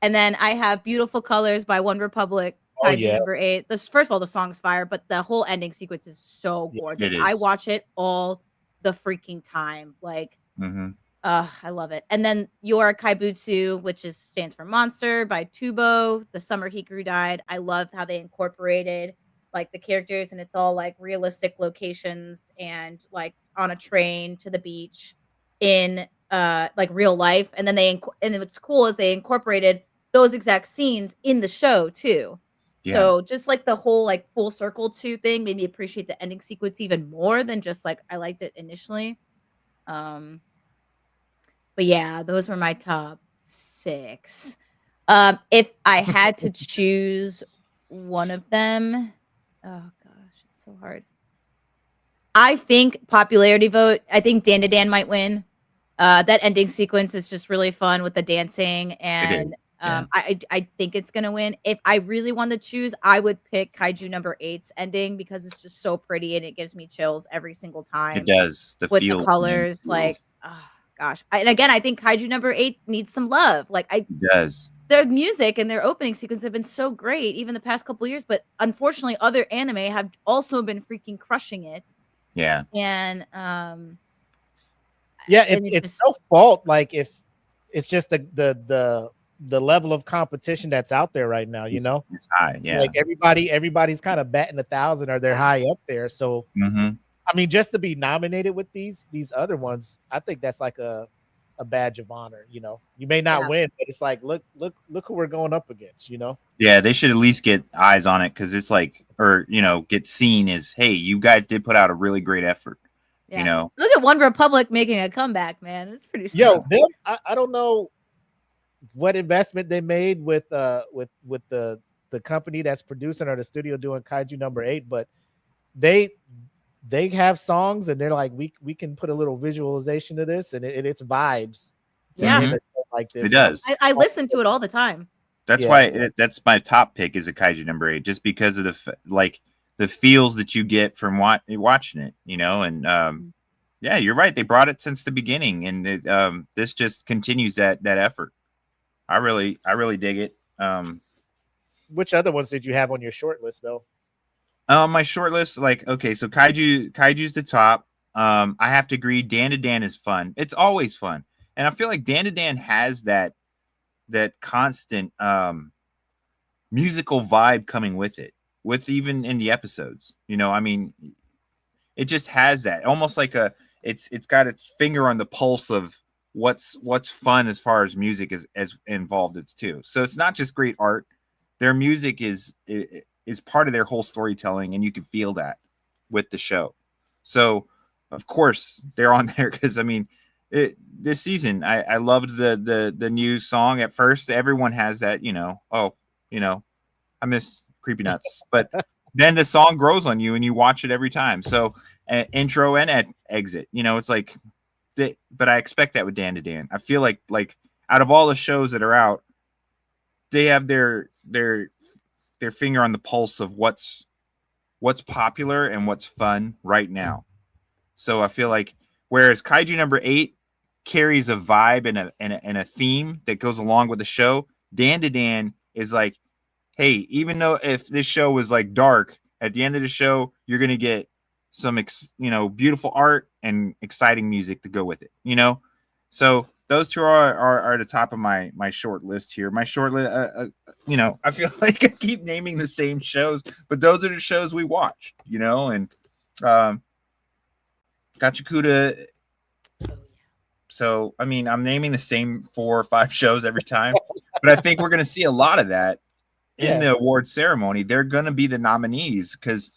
And then I have Beautiful Colors by One Republic, Kaiju number 8. First of all, the song's fire, but the whole ending sequence is so gorgeous. I watch it all the freaking time. Like, I love it. And then Your Kaibutsu, which stands for Monster by Tubo. The Summer Hikaru died. I love how they incorporated like the characters, and it's all like realistic locations and like on a train to the beach in like real life. And then and what's cool is they incorporated those exact scenes in the show too. Yeah. So just like the whole like full circle thing made me appreciate the ending sequence even more than just like I liked it initially. But yeah, those were my top 6. If I had to choose one of them, oh gosh, it's so hard. I think popularity vote. I think Dan might win. That ending sequence is just really fun with the dancing, and I think it's gonna win. If I really wanted to choose, I would pick Kaiju number 8's ending because it's just so pretty and it gives me chills every single time. It does. The colors, like, oh gosh. And again, I think Kaiju number 8 needs some love. Like, it does. Their music and their opening sequence have been so great, even the past couple of years. But unfortunately, other anime have also been freaking crushing it. Yeah. And it's no fault. Like if it's just the level of competition that's out there right now, it's high. Yeah. Like everybody's kind of batting 1,000 or they're high up there. So I mean, just to be nominated with these other ones, I think that's like a a badge of honor. You know, you may not Yeah. win, but it's like, look who we're going up against. You know. Yeah, they should at least get eyes on it because it's like, or get seen as, hey, you guys did put out a really great effort. Yeah. Look at One Republic making a comeback, man. It's pretty sick. Yo, I don't know what investment they made with the company that's producing or the studio doing Kaiju #8, but they have songs and they're like, we can put a little visualization to this and it's vibes to Yeah. end a show like this. It does. I listen to it all the time. That's why that's my top pick is a Kaiju #8, just because of the feels that you get from watching it, and yeah, you're right. They brought it since the beginning, and this just continues that effort. I really dig it. Which other ones did you have on your short list though? My short list, okay, so Kaiju's the top. I have to agree, Dan to Dan is fun. It's always fun, and I feel like Dan to Dan has that constant musical vibe coming with it, with even in the episodes. I mean, it just has that almost like it's got its finger on the pulse of what's fun as far as music as involved it's too. So it's not just great art. Their music is part of their whole storytelling, and you can feel that with the show. So of course they're on there because I mean, this season I loved the new song. At first everyone has that, I miss Creepy Nuts, but then the song grows on you and you watch it every time. So intro and exit, it's like, but I expect that with Dan to Dan. I feel like out of all the shows that are out, they have their finger on the pulse of what's popular and what's fun right now. So I feel like whereas Kaiju #8 carries a vibe and a theme that goes along with the show, Dan to Dan is like, hey, even though if this show was like dark, at the end of the show, you're going to get some, beautiful art and exciting music to go with it, So those two are the top of my short list here. My short list, I feel like I keep naming the same shows, but those are the shows we watched, and Gachakuda. So, I mean, I'm naming the same 4 or 5 shows every time, but I think we're going to see a lot of that in the award ceremony. They're going to be the nominees because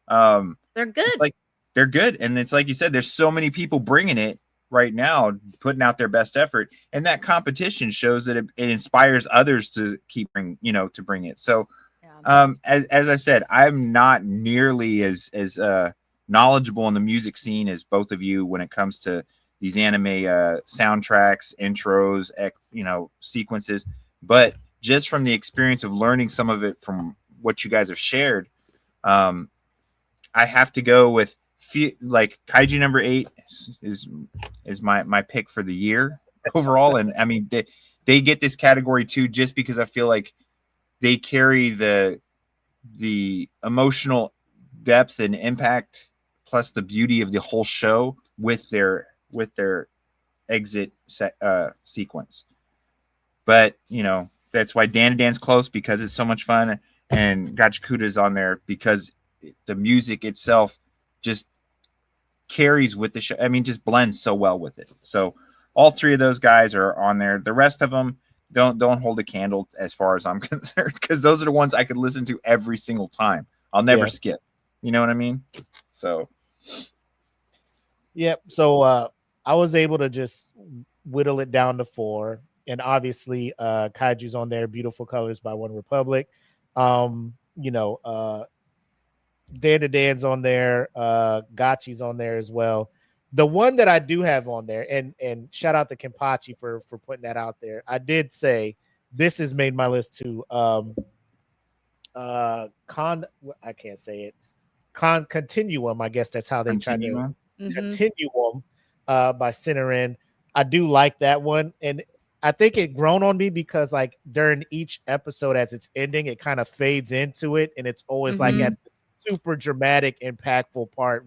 they're good. They're good. And it's like you said, there's so many people bringing it right now, putting out their best effort. And that competition shows that it inspires others to keep bring it. So, as I said, I'm not nearly as knowledgeable in the music scene as both of you when it comes to these anime soundtracks, intros, sequences. But just from the experience of learning some of it from what you guys have shared, I have to go with like Kaiju #8 is my pick for the year overall. And I mean, they get this category too, just because I feel like they carry the emotional depth and impact, plus the beauty of the whole show with their exit sequence. But that's why Dan to Dan's close, because it's so much fun, and Gachakuda is on there because the music itself just carries with the show. I mean, just blends so well with it. So all 3 of those guys are on there. The rest of them don't hold a candle as far as I'm concerned, because those are the ones I could listen to every single time. I'll never skip. You know what I mean? So yep. So I was able to just whittle it down to 4. And obviously, Kaiju's on there. Beautiful Colors by One Republic. Dan to Dan's on there. Gotchi's on there as well. The one that I do have on there, and shout out to Kenpachi for putting that out there. I did say this has made my list too. I can't say it. Continuum. I guess that's how they try to Continuum by Cinerin. I do like that one, and I think it grown on me because like during each episode as it's ending, it kind of fades into it, and it's always like at the super dramatic, impactful part,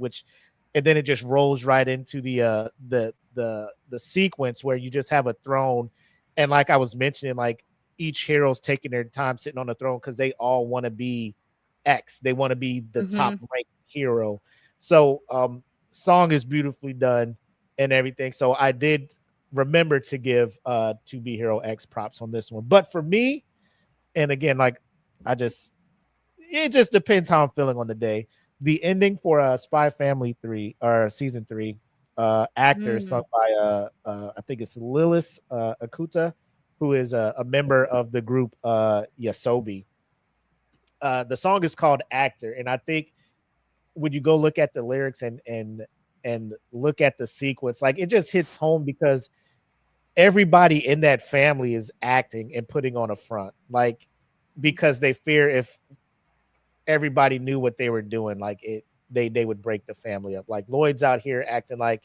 and then it just rolls right into the sequence where you just have a throne, and like I was mentioning, like each hero's taking their time sitting on the throne because they all want to be X. They want to be the top ranked hero. So song is beautifully done and everything. So I did remember to give To Be Hero X props on this one. But for me, and again, like it just depends how I'm feeling on the day. The ending for Spy Family 3 or season 3, actor sung by I think it's Lilith Akuta, who is a member of the group Yasobi. The song is called Actor, and I think when you go look at the lyrics and look at the sequence, like it just hits home because everybody in that family is acting and putting on a front, like because they fear if everybody knew what they were doing, like they would break the family up. Like Lloyd's out here acting like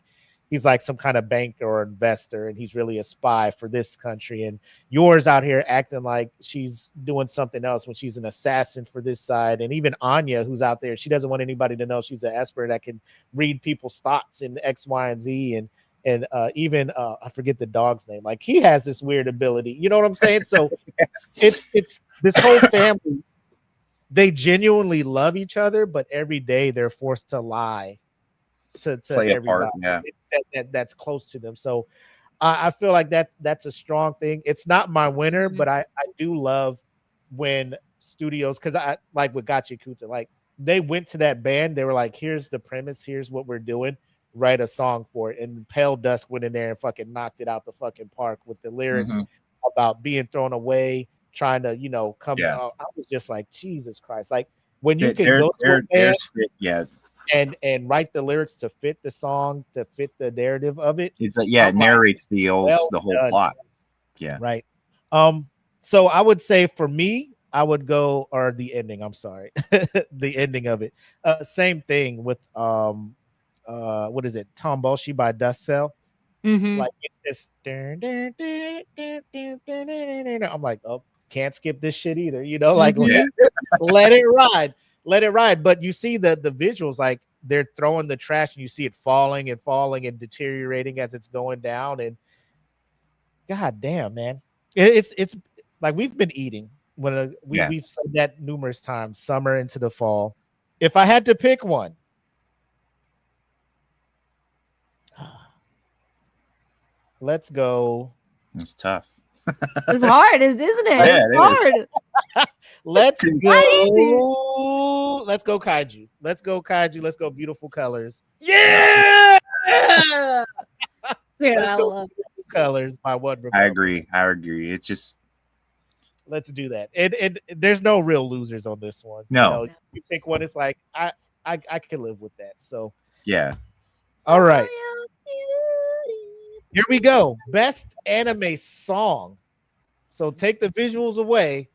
he's like some kind of banker or investor and he's really a spy for this country, and yours out here acting like she's doing something else when she's an assassin for this side. And even Anya, who's out there, she doesn't want anybody to know she's an expert that can read people's thoughts in X, Y, and Z. And even I forget the dog's name, like he has this weird ability, you know what I'm saying? So it's this whole family, they genuinely love each other, but every day they're forced to lie to Play a everybody part, yeah. that's close to them. So I feel like that's a strong thing. It's not my winner, but I do love when studios, because I like with Gotcha Kuta, like they went to that band, they were like, here's the premise, here's what we're doing, write a song for it. And Pale Dusk went in there and fucking knocked it out the fucking park with the lyrics about being thrown away, trying to, come. Yeah. I was just like, Jesus Christ. Like when you There- can go to a band yeah. and write the lyrics to fit the song, to fit the narrative of it. It's like, yeah, it I'm like, narrates the whole done. plot. Yeah. Right. So I would say for me, I would go, or the ending, I'm sorry. The ending of it. Same thing with what is it? Tomboshi by Dust Cell. Like it's just I'm like, oh, can't skip this shit either, like let it ride. Let it ride. But you see the visuals, like they're throwing the trash and you see it falling and falling and deteriorating as it's going down. And god damn, man. It's like we've been eating when we've said that numerous times, summer into the fall. If I had to pick one, let's go. It's tough. It's hard, isn't it? Yeah, It's it is. hard. Let's go. Let's go Kaiju. Let's go Kaiju. Let's go Beautiful Colors. Yeah. Dude, Let's I go love Beautiful Colors by One I Republic. agree. It's just Let's do that. And there's no real losers on this one. No. You pick one. It's like I can live with that. So yeah. all right. Here we go. Best anime song. So take the visuals away.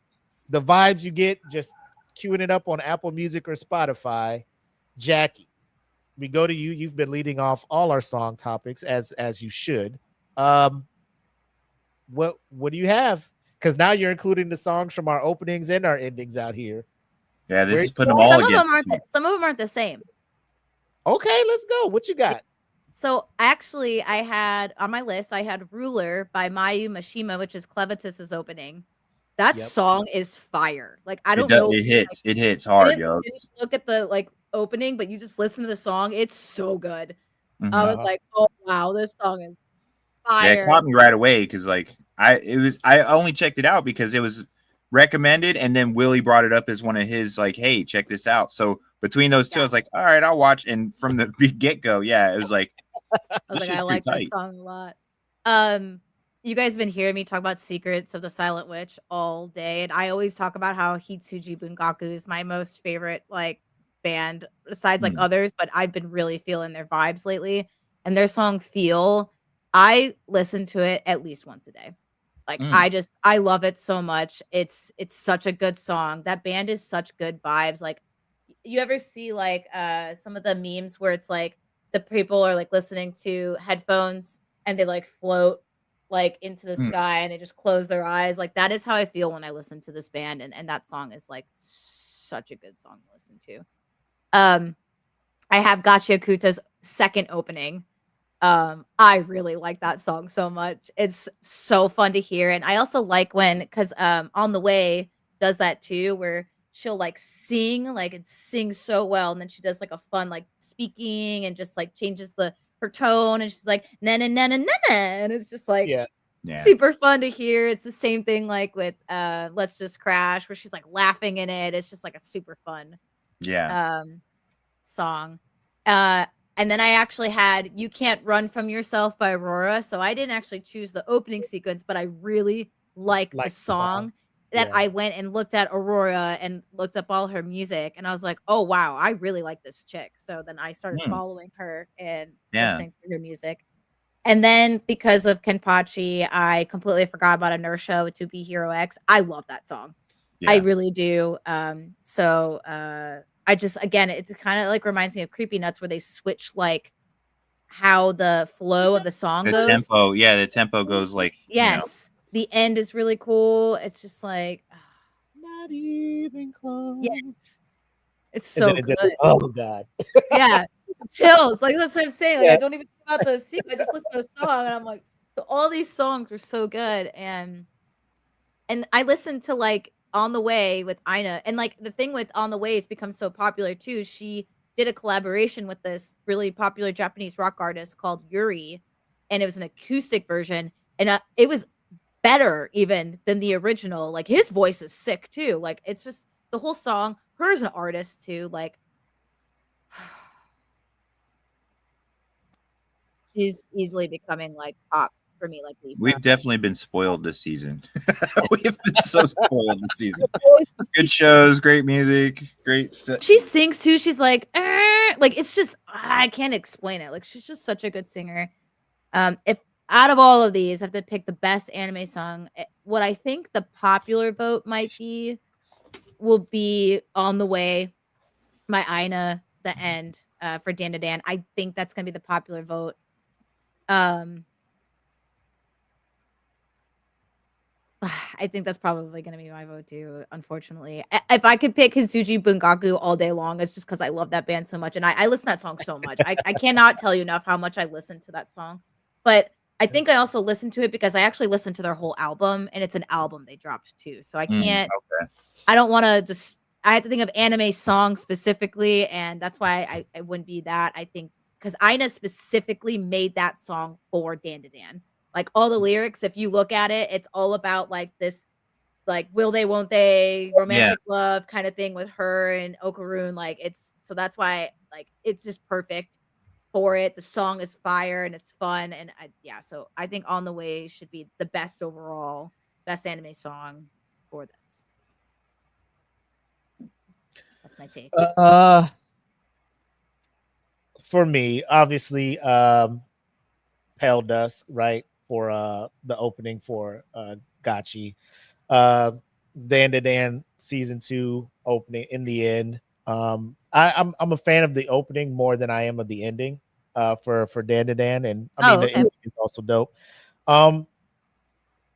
The vibes you get just queuing it up on Apple Music or Spotify. Jackie, we go to you. You've been leading off all our song topics as you should. What do you have? Because now you're including the songs from our openings and our endings out here. Yeah, this Where- is putting them all Some of against. them aren't the same. Okay, let's go. What you got? So actually, I had on my list, I had Ruler by Mayu Mishima, which is Clevitus's opening. That Yep. song is fire. Like I don't know. It hits. It hits I hard, yo. didn't look at the opening, but you just listen to the song. It's so good. Mhm. I was like, oh wow, this song is Yeah, fire. it caught me right away because I only checked it out because it was recommended, and then Willie brought it up as one of his hey, check this out. So between those two, I was like, all right, I'll watch. And from the get go, it was like I was this like, I shit's like pretty this tight. song a lot. You guys have been hearing me talk about Secrets of the Silent Witch all day, and I always talk about how Hitsuji Bungaku is my most favorite band besides others, but I've been really feeling their vibes lately. And their song Feel, I listen to it at least once a day. I love it so much. It's such a good song. That band is such good vibes. Like you ever see some of the memes where it's like the people are listening to headphones and they float into the sky and they just close their eyes. Like that is how I feel when I listen to this band, and that song is such a good song to listen to. I have Gotcha Kuta's second opening. I really like that song so much. It's so fun to hear. And I also like because On the Way does that too, where she'll sing and sing so well, and then she does a fun speaking and just changes her tone, and she's like na na na na na na, and it's just like Yeah. super fun to hear. It's the same thing like with Let's Just Crash, where she's like laughing in it. It's just like a super fun song. And then I actually had You Can't Run From Yourself by Aurora. So I didn't actually choose the opening sequence, but I really like the song that I went and looked at Aurora and looked up all her music. And I was like, oh, wow, I really like this chick. So then I started following her and listening to her music. And then because of Kenpachi, I completely forgot about Inertia with To Be Hero X. I love that song. I really do. I just, again, it's kind of like reminds me of Creepy Nuts, where they switch like how the flow of the song goes. Tempo, the tempo goes like yes. The end is really cool. It's just like not even close. Yes, it's so good. Oh god, yeah, chills. Like that's what I'm saying. Like I don't even think about the sequence. I just listen to the song, and I'm like, so all these songs are so good, and I listened to like On the Way with Ina. And like the thing with On the Way has become so popular too. She did a collaboration with this really popular Japanese rock artist called Yuri, and it was an acoustic version. And it was better even than the original. Like his voice is sick too. Like it's just the whole song. Her as an artist too. Like she's easily becoming like top for me, like Lisa. We've definitely been spoiled this season. We have been so spoiled this season. Good shows, great music, great. She sings too. She's like it's just I can't explain it. Like she's just such a good singer. If out of all of these, I have to pick the best anime song, what I think the popular vote might be will be On the Way, my Ina, the end for Dan to Dan. I think that's gonna be the popular vote. I think that's probably going to be my vote too, unfortunately. If I could pick Hizuji Bungaku all day long, it's just because I love that band so much. And I listen to that song so much. I cannot tell you enough how much I listen to that song. But I think I also listen to it because I actually listened to their whole album, and it's an album they dropped too. So I can't, I don't want to just, I have to think of anime songs specifically. And that's why I wouldn't be that. I think because Ina specifically made that song for Dan to Dan. Like all the lyrics, if you look at it, it's all about like this, like will they, won't they, romantic love kind of thing with her and Okarun. Like it's so that's why like it's just perfect for it. The song is fire and it's fun, and so I think On the Way should be the best overall, best anime song for this. That's my take. For me, obviously, Pale Dusk, right? For the opening for Gachi. Dan to Dan season 2 opening in the end. I'm a fan of the opening more than I am of the ending for Dan to Dan, and I mean the ending is also dope.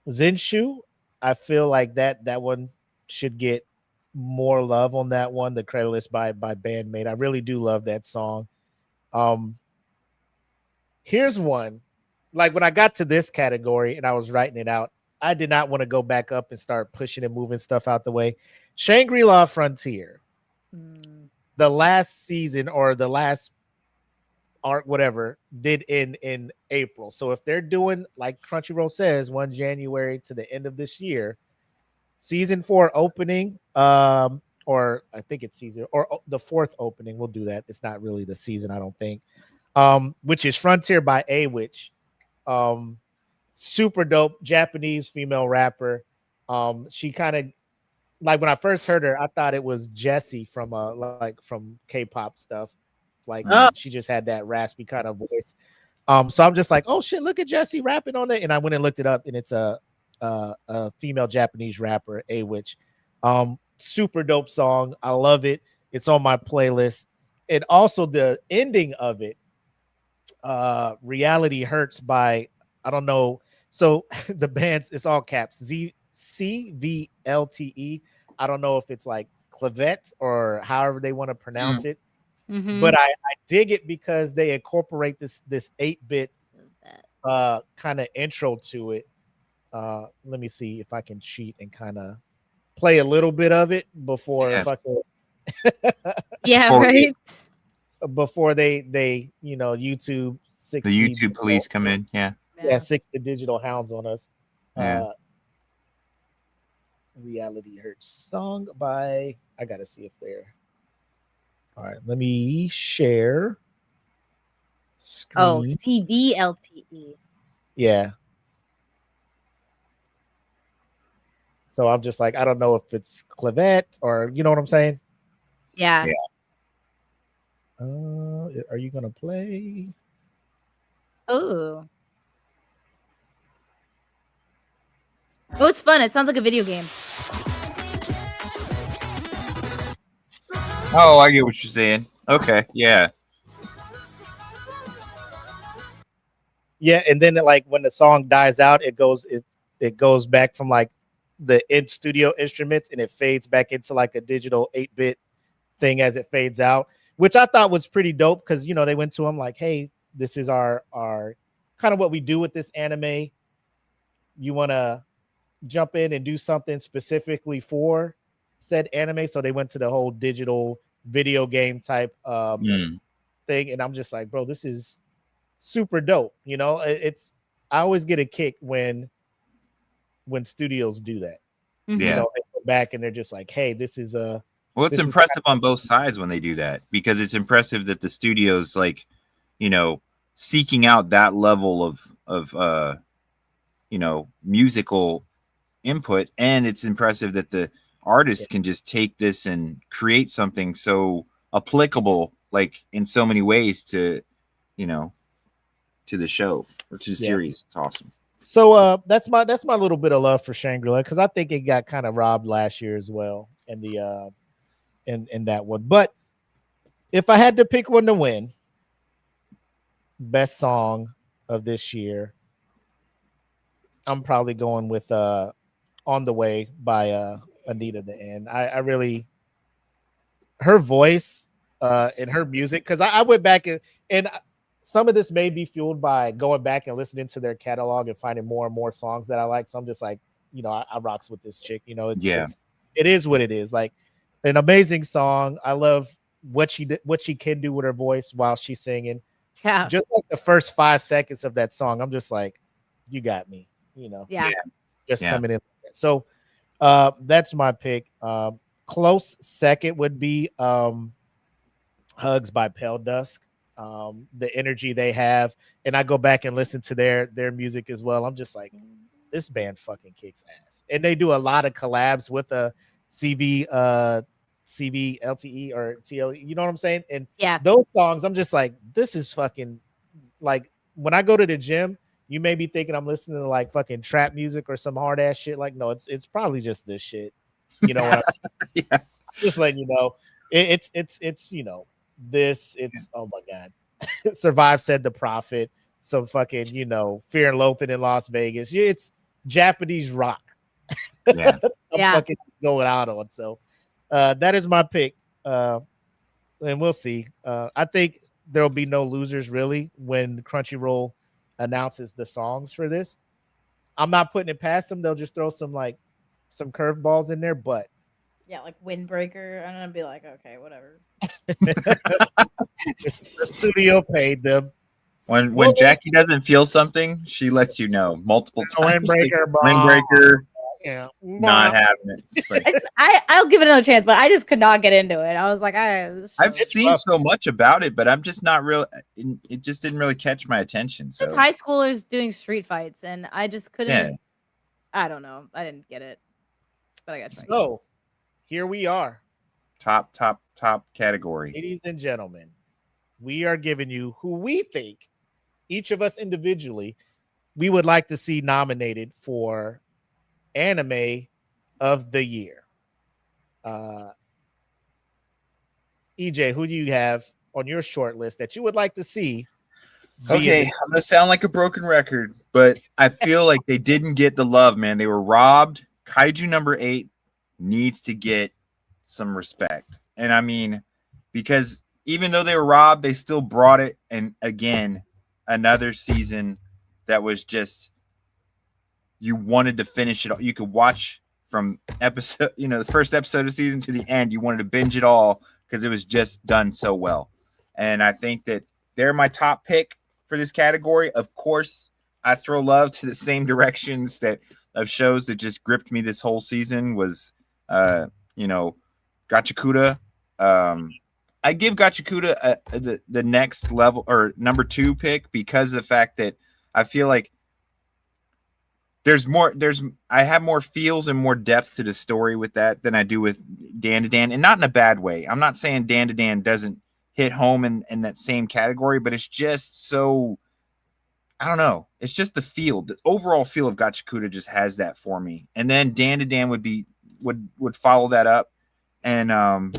Zenshu, I feel like that one should get more love on that one. The Credit by Bandmate. I really do love that song. Here's one. Like when I got to this category and I was writing it out, I did not want to go back up and start pushing and moving stuff out the way. Shangri-La Frontier, the last season or the last arc, whatever, did in April. So if they're doing like Crunchyroll says, 1 January to the end of this year, season 4 opening, or I think it's season or the 4th opening, we'll do that. It's not really the season, I don't think. Which is Frontier by A-Witch. Super dope Japanese female rapper. She kind of like when I first heard her, I thought it was Jessie from from K-pop stuff. Like she just had that raspy kind of voice. So I'm just like, oh shit, look at Jessie rapping on it. And I went and looked it up, and it's a female Japanese rapper, A-Witch. Super dope song. I love it. It's on my playlist. And also the ending of it, Reality Hurts by, I don't know. So the band's, it's all caps, CVLTE. I don't know if it's like Clavette or however they want to pronounce it. But I dig it because they incorporate this 8-bit kind of intro to it. Let me see if I can cheat and kind of play a little bit of it before fucking right. Before they YouTube six The the YouTube police come in. Yeah. six the digital hounds on us. Yeah. Reality Hurts song by, I gotta see if they're all right. Let me share screen. Oh, CVLTE. Yeah. So I'm just like, I don't know if it's Clavette or you know what I'm saying. Yeah. Yeah. Are you gonna play? Oh. Oh, it's fun. It sounds like a video game. Oh, I get what you're saying. Okay. Yeah. Yeah, and then like when the song dies out, it goes back from like the in studio instruments and it fades back into like a digital 8-bit thing as it fades out, which I thought was pretty dope because you know they went to him like, hey, this is our kind of what we do with this anime. You want to jump in and do something specifically for said anime, so they went to the whole digital video game type thing, and I'm just like, bro, this is super dope. You know, it's I always get a kick when studios do that. Mhm. Yeah. You know, they go back and they're just like, hey, this is a Well, it's this is impressive on both sides when they do that because it's impressive that the studio's like, you know, seeking out that level of you know, musical input, and it's impressive that the artist can just take this and create something so applicable, like in so many ways to, you know, to the show or to the series. It's awesome. So that's my little bit of love for Shangri-La because I think it got kind of robbed last year as well in the in that one. But if I had to pick one to win, best song of this year, I'm probably going with On the Way by Anita the End. I really her voice and her music, because I went back and some of this may be fueled by going back and listening to their catalog and finding more and more songs that I like. So I'm just like, you know, I rocks with this chick. You know, it is what it is. Like an amazing song. I love what she can do with her voice while she's singing. Yeah. Just like the first 5 seconds of that song, I'm just like, you got me. You know, Yeah. just coming in. So that's my pick. Close second would be Hugs by Pale Dusk. The energy they have, and I go back and listen to their music as well. I'm just like, this band fucking kicks ass, and they do a lot of collabs with a CV LTE or TLE. You know what I'm saying? And those songs, I'm just like, this is fucking like when I go to the gym. You may be thinking I'm listening to like fucking trap music or some hard ass shit. Like, no, it's probably just this shit. You know what I'm just letting you know. It's you know, it's oh my god. Survive Said the Prophet. Some fucking, you know, Fear and Loathing in Las Vegas. It's Japanese rock. I'm fucking going out on. So that is my pick. And we'll see. I think there'll be no losers really when Crunchyroll announces the songs for this. I'm not putting it past them. They'll just throw some curveballs in there, but yeah, like Windbreaker. I'm gonna be like, okay, whatever. The studio paid them. When Jackie doesn't feel something, she lets you know multiple times. Windbreaker, yeah, not having it. Like, I'll give it another chance, but I just could not get into it. I was like, I've seen so much about it, but I'm just not real. It just didn't really catch my attention. So just high schoolers doing street fights, and I just couldn't. Yeah. I don't know. I didn't get it, but I guess. So here we are, top category, ladies and gentlemen. We are giving you who we think, each of us individually, we would like to see nominated for anime of the year. EJ, who do you have on your short list that you would like to see? Okay, I'm gonna sound like a broken record, but I feel like they didn't get the love, man. They were robbed. Kaiju number 8 needs to get some respect. And I mean, because even though they were robbed, they still brought it. And again, another season that was just, you wanted to finish it all. You could watch from episode, you know, the first episode of season to the end. You wanted to binge it all because it was just done so well. And I think that they're my top pick. for this category. Of course, I throw love to the same directions that of shows that just gripped me this whole season was, you know, Gachakuda. I give Gachakuda the next level or number 2 pick because of the fact that I feel like I have more feels and more depth to the story with that than I do with Dan to Dan, and not in a bad way. I'm not saying Dan to Dan doesn't hit home in that same category, but it's just so, I don't know. It's just the feel, the overall feel of Gachakuda just has that for me. And then Dan to Dan would follow that up. And I'm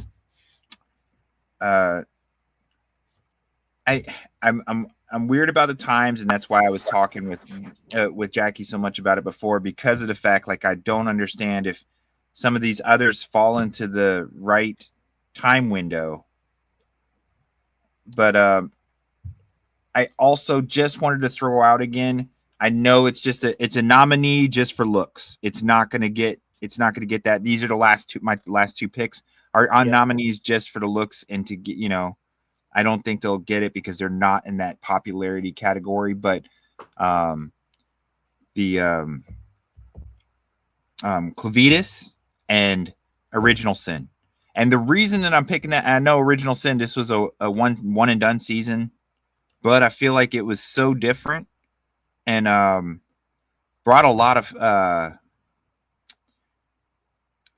weird about the times, and that's why I was talking with Jackie so much about it before, because of the fact, like, I don't understand if some of these others fall into the right time window. But I also just wanted to throw out again, I know it's a nominee just for looks. It's not going to get that. These are my last two picks are on nominees just for the looks, and to get, I don't think they'll get it because they're not in that popularity category. But the Clavitas and Original Sin. And the reason that I'm picking that, I know Original Sin, this was a one and done season, but I feel like it was so different and brought a lot of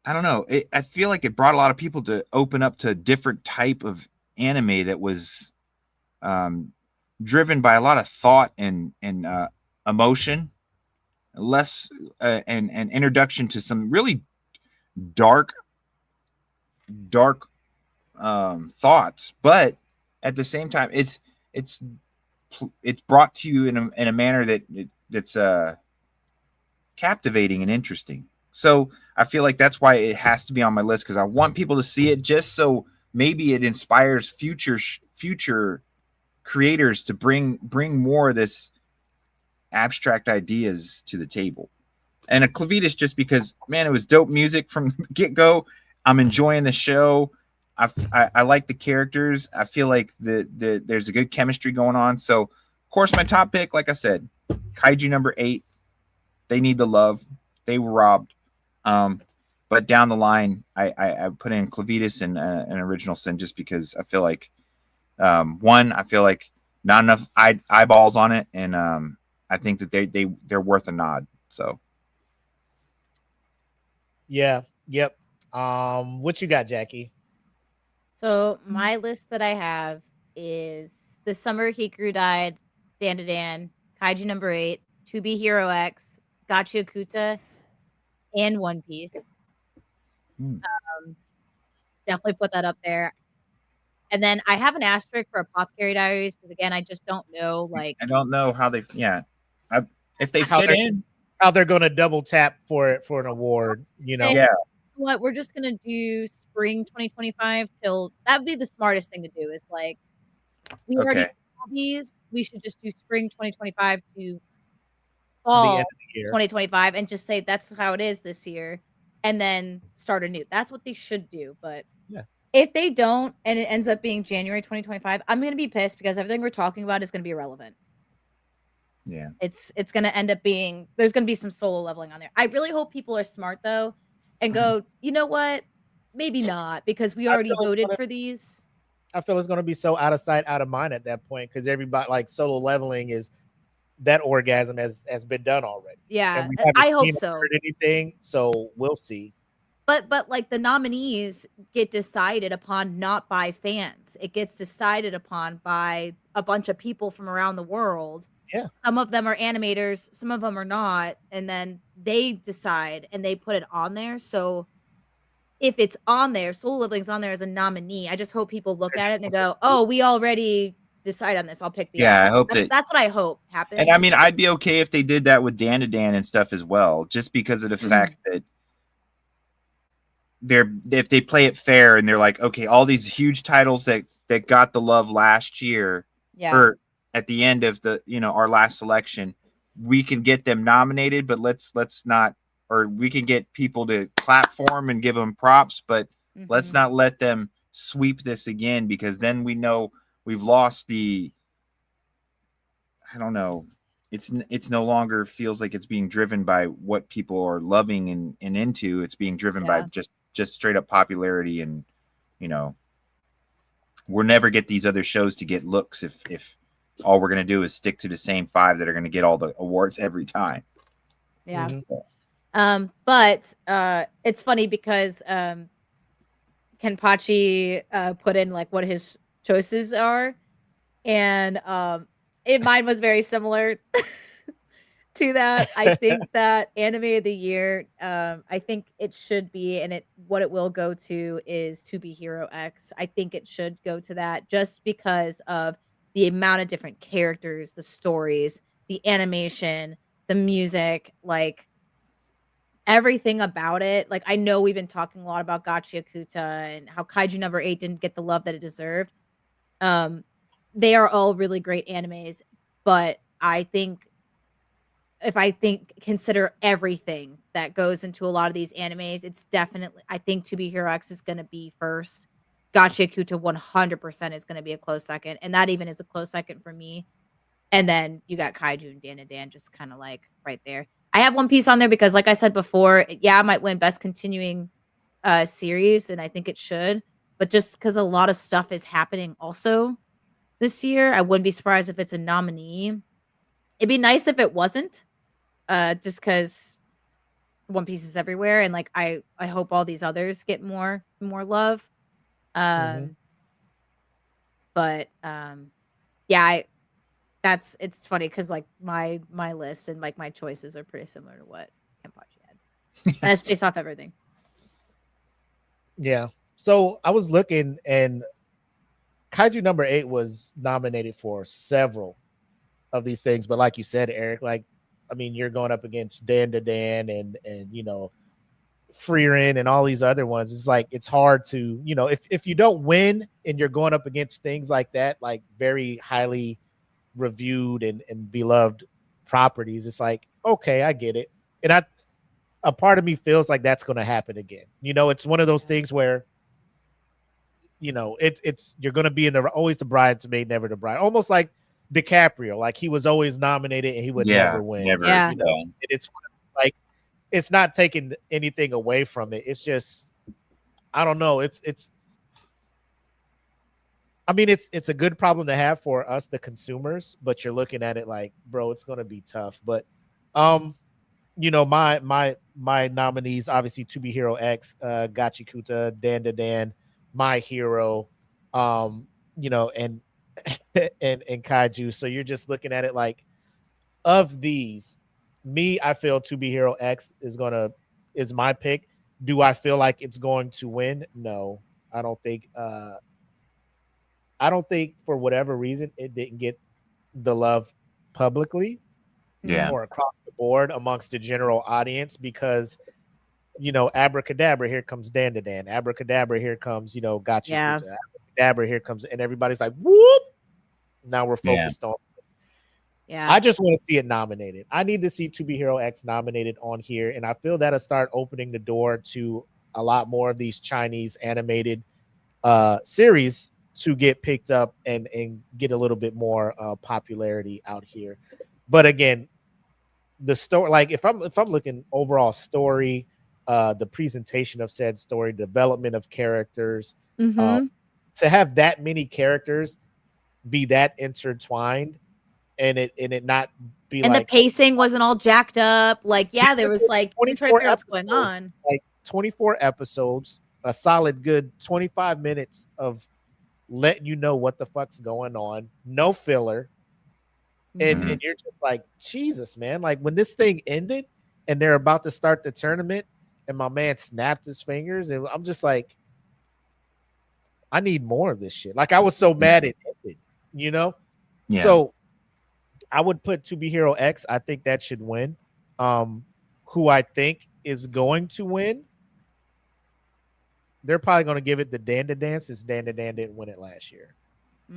I don't know. I feel like it brought a lot of people to open up to a different type of anime that was driven by a lot of thought and emotion, less and introduction to some really dark thoughts, but at the same time, it's brought to you in a manner that's captivating and interesting. So I feel like that's why it has to be on my list, because I want people to see it, just so maybe it inspires future creators to bring more of this abstract ideas to the table. And a Clavitas, just because, man, it was dope music from the get-go. I'm enjoying the show. I like the characters. I feel like there's a good chemistry going on. So, of course, my top pick, like I said, Kaiju number 8. They need the love. They were robbed. But down the line, I put in Clavitas and an Original Sin, just because I feel like I feel like not enough eyeballs on it, and I think that they're worth a nod. So yeah, yep. What you got, Jackie? So my list that I have is The Summer Hikaru Died, Dan to Dan, Kaiju number 8, To Be Hero X, Gachiakuta, and One Piece. Definitely put that up there. And then I have an asterisk for Apothecary Diaries, because again, I just don't know. Like, I don't know how they, if they fit in, how they're going to double tap for it for an award. Yeah. What we're just gonna do spring 2025 till that'd be the smartest thing to do. Is like, we already have these. We should just do spring 2025 to fall 2025, and just say that's how it is this year, and then start anew. That's what they should do. But if they don't, and it ends up being January 2025, I'm gonna be pissed, because everything we're talking about is gonna be irrelevant. Yeah, it's gonna end up being, there's gonna be some solo leveling on there. I really hope people are smart though, and go, you know what? Maybe not, because we already voted for these. I feel it's going to be so out of sight, out of mind at that point, because everybody, like, solo leveling is, that orgasm has been done already. Yeah, I hope so. Heard anything, so we'll see. But like, the nominees get decided upon not by fans. It gets decided upon by a bunch of people from around the world. Yeah. Some of them are animators, some of them are not, and then they decide and they put it on there. So if it's on there, Solo Leveling's on there as a nominee, I just hope people look at it and they go, "Oh, we already decide on this. I'll pick the." Yeah, I hope that's what I hope happens. And I mean, I'd be okay if they did that with Dan to Dan and stuff as well, just because of the fact that if they play it fair and they're like, okay, all these huge titles that got the love last year, or at the end of the our last selection, we can get them nominated, but let's not, or we can get people to clap for them and give them props, but let's not let them sweep this again, because then we know we've lost the I don't know. It's no longer feels like it's being driven by what people are loving and into. It's being driven by Yeah. just straight up popularity, and you know, we'll never get these other shows to get looks if all we're gonna do is stick to the same 5 that are gonna get all the awards every time. Yeah. Mhm. But it's funny because Kenpachi put in like what his choices are, and mine was very similar to that. I think that anime of the year, I think it should be, and what it will go to is To Be Hero X. I think it should go to that just because of the amount of different characters, the stories, the animation, the music, like everything about it. Like I know we've been talking a lot about Gotcha Kuta and how Kaiju number 8 didn't get the love that it deserved. Um, they are all really great animes, but I think if I think consider everything that goes into a lot of these animes, it's definitely I think To Be Hero X is gonna be first. Gotcha Kuta 100% is gonna be a close second, and that even is a close second for me. And then you got Kaiju and Dan and Dan just kinda like right there. I have One Piece on there because like I said before, yeah, it might win best continuing series, and I think it should, but just because a lot of stuff is happening also this year, I wouldn't be surprised if it's a nominee. It'd be nice if it wasn't, just because One Piece is everywhere, and like I hope all these others get more love. Mhm. Um, but yeah, it's funny because like my list and like my choices are pretty similar to what Kenpachi had. And it's based off everything. Yeah. So I was looking, and Kaiju number 8 was nominated for several of these things, but like you said, Eric, like I mean, you're going up against Dan to Dan and Freerin and all these other ones. It's like it's hard to, if you don't win and you're going up against things like that, like very highly reviewed and beloved properties, it's like, okay, I get it. And a part of me feels like that's going to happen again. It's one of those things where it's you're going to be in always the bridesmaid, never the bride, almost like DiCaprio. Like he was always nominated and he would Yeah, never win. never. Yeah. It's like it's not taking anything away from it. It's just I don't know. I mean, it's a good problem to have for us, the consumers, but you're looking at it like, bro, it's gonna be tough. But my nominees, obviously To Be Hero X, Gachikuta, Dan to Dan, My Hero, and and Kaiju. So you're just looking at it like, of these, I feel To Be Hero X is my pick. Do I feel like it's going to win? No, I don't think. I don't think for whatever reason it didn't get the love publicly Yeah. or across the board amongst the general audience because abracadabra, here comes Dan to Dan. Abracadabra, here comes Gotcha Yeah. Kuta. Abracadabra, here comes, and everybody's like, whoop. Now we're Yeah. focused on this. Yeah. I just want to see it nominated. I need to see To Be Hero X nominated on here, and I feel that'll start opening the door to a lot more of these Chinese animated series to get picked up and get a little bit more popularity out here. But again, the story, like if I'm looking overall story, the presentation of said story, development of characters, Mm-hmm. to have that many characters be that intertwined and it not be And the like, pacing wasn't all jacked up. Like, yeah, there was like you're trying to 24 figure out what's going episodes, on. like 24 episodes, a solid good 25 minutes of letting you know what the fuck's going on, no filler. And Mhm. you're just like, Jesus, man. Like when this thing ended and they're about to start the tournament and my man snapped his fingers, and I'm just like, I need more of this shit. Like I was so mad it ended. Yeah. So I would put To Be Hero X. I think that should win. Who I think is going to win, they're probably going to give it the Dan to Dan since Dan to Dan didn't win it last year.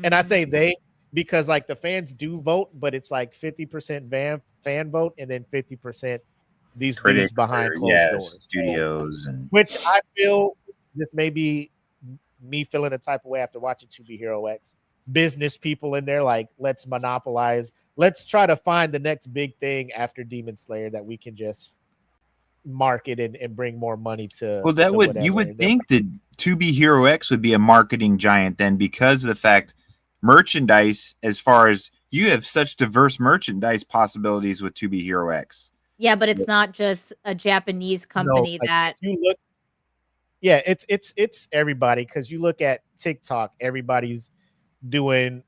And I say they because like the fans do vote, but it's like 50% fan vote and then 50% these Critics dudes behind or, closed doors. studios and Which I feel this may be me feeling a type of way after watching To Be Hero X. business people in there, like, let's monopolize, let's try to find the next big thing after Demon Slayer that we can just market and bring more money to. Well, that would, you whatever. would think that 2B Hero X would be a marketing giant then, because of the fact merchandise, as far as you have such diverse merchandise possibilities with 2B Hero X. Yeah, but it's not just a Japanese company like, that you look. Yeah, it's everybody, because you look at TikTok, everybody's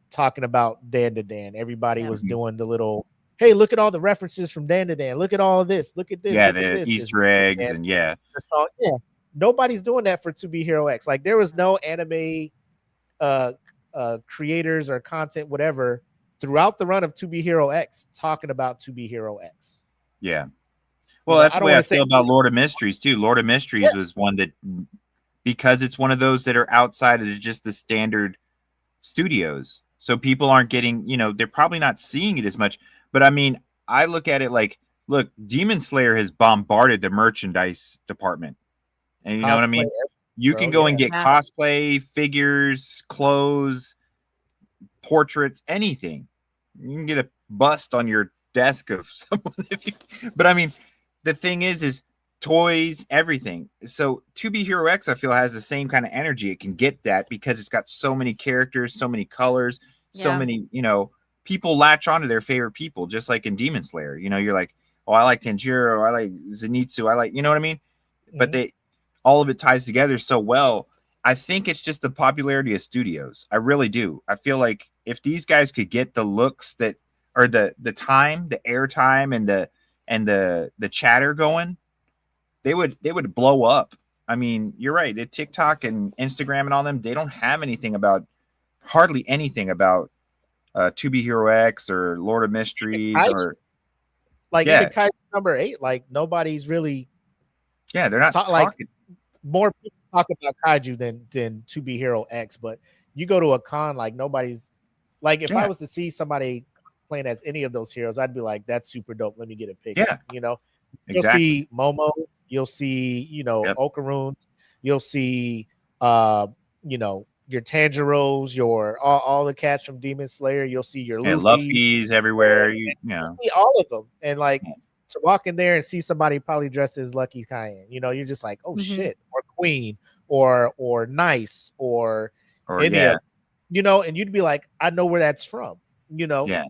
talking about Dan to Dan. Everybody was doing the little, hey, look at all the references from Dan to Dan. Look at all of this. Look at this. Yeah, look at the this. Easter eggs and the song. Yeah, nobody's doing that for 2B Hero X. Like, there was no anime creators or content, whatever, throughout the run of 2B Hero X talking about 2B Hero X. Yeah. Well, that's I the don't way I wanna say- feel about Lord of Mysteries too. Lord of Mysteries was one that, because it's one of those that are outside of just the standard studios, so people aren't getting, they're probably not seeing it as much. But I mean, I look at it like, look, Demon Slayer has bombarded the merchandise department, and you know what I mean. You can go and get cosplay, figures, clothes, portraits, anything. You can get a bust on your desk of someone. But I mean, the thing is toys, everything. So 2B Hero X, I feel, has the same kind of energy. It can get that because it's got so many characters, so many colors, so many, people latch onto their favorite people, just like in Demon Slayer. You're like, oh, I like Tanjiro, I like Zenitsu, I like, you know what I mean? Mm-hmm. But all of it ties together so well. I think it's just the popularity of studios. I really do. I feel like if these guys could get the looks that, or the time, the air time, and the chatter going, they would blow up. I mean, you're right. The TikTok and Instagram and all them, they don't have hardly anything about 2B Hero X or Lord of Mysteries or even Kaiju number 8. Like, nobody's really. Yeah, they're not talking. Like, more people talk about Kaiju than 2B Hero X. But you go to a con, like, nobody's like. If I was to see somebody playing as any of those heroes, I'd be like, that's super dope. Let me get a pic. Yeah, you'll see Momo. You'll see, Okaruns. You'll see, your Tanjiros, your all the cats from Demon Slayer. You'll see your Luffy's everywhere. You see all of them, and like to walk in there and see somebody probably dressed as Lucky Cayenne. You're just like, oh shit, or Queen, or Nice, or any of, and you'd be like, I know where that's from. Yeah.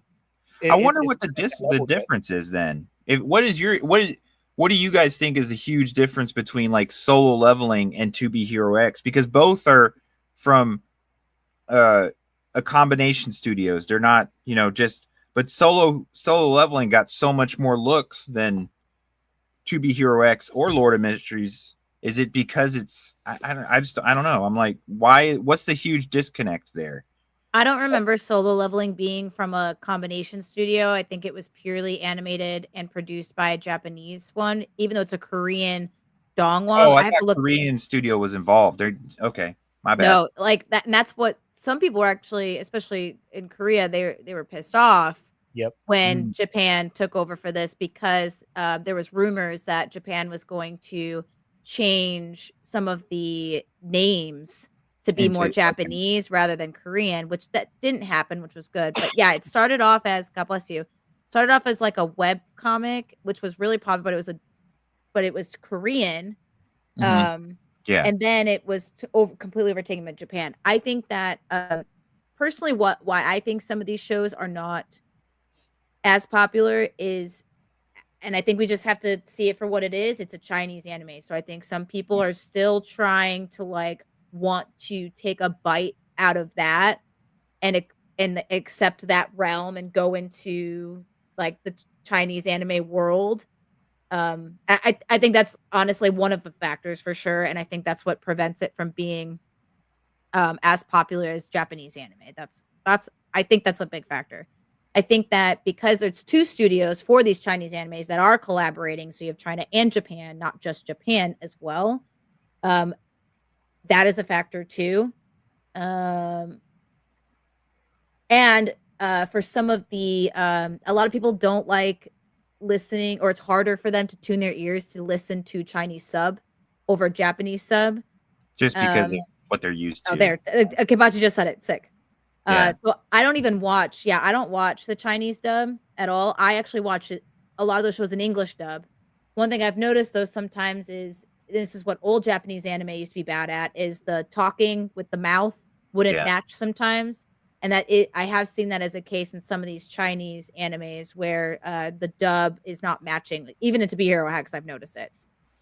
I wonder what the difference is then. What do you guys think is a huge difference between like Solo Leveling and 2B Hero X? Because both are from a combination studios. They're not, but Solo Leveling got so much more looks than 2B Hero X or Lord of Mysteries. Is it because it's I don't know. I'm like, why? What's the huge disconnect there? I don't remember Solo Leveling being from a combination studio. I think it was purely animated and produced by a Japanese one, even though it's a Korean Dongwon. Oh, I thought Korean studio was involved. They're okay. My bad. No, like that, and that's what some people were actually, especially in Korea, they were pissed off. Yep. When Japan took over for this, because there was rumors that Japan was going to change some of the names to be more Japanese rather than Korean, which that didn't happen, which was good. But yeah, it started off as, God bless you, started off as like a web comic, which was really popular, but it was Korean. And then it was completely overtaken by Japan. I think that personally, why I think some of these shows are not as popular is, and I think we just have to see it for what it is. It's a Chinese anime. So I think some people are still trying to like want to take a bite out of that and accept that realm and go into like the Chinese anime world. I think that's honestly one of the factors for sure. And I think that's what prevents it from being as popular as Japanese anime. I think that's a big factor. I think that because there's two studios for these Chinese animes that are collaborating, so you have China and Japan, not just Japan as well. That is a factor too. And for some of the, a lot of people don't like listening, or it's harder for them to tune their ears to listen to Chinese sub over Japanese sub. Just because of what they're used to. Oh, there. Kibachi just said it. Sick. Yeah. So I don't even watch. Yeah, I don't watch the Chinese dub at all. I actually watch it, a lot of those shows in English dub. One thing I've noticed though sometimes is this is what old Japanese anime used to be bad at is the talking with the mouth wouldn't Yeah. match sometimes. And I have seen that as a case in some of these Chinese animes where the dub is not matching. Like, even in To Be Hero X, I've noticed it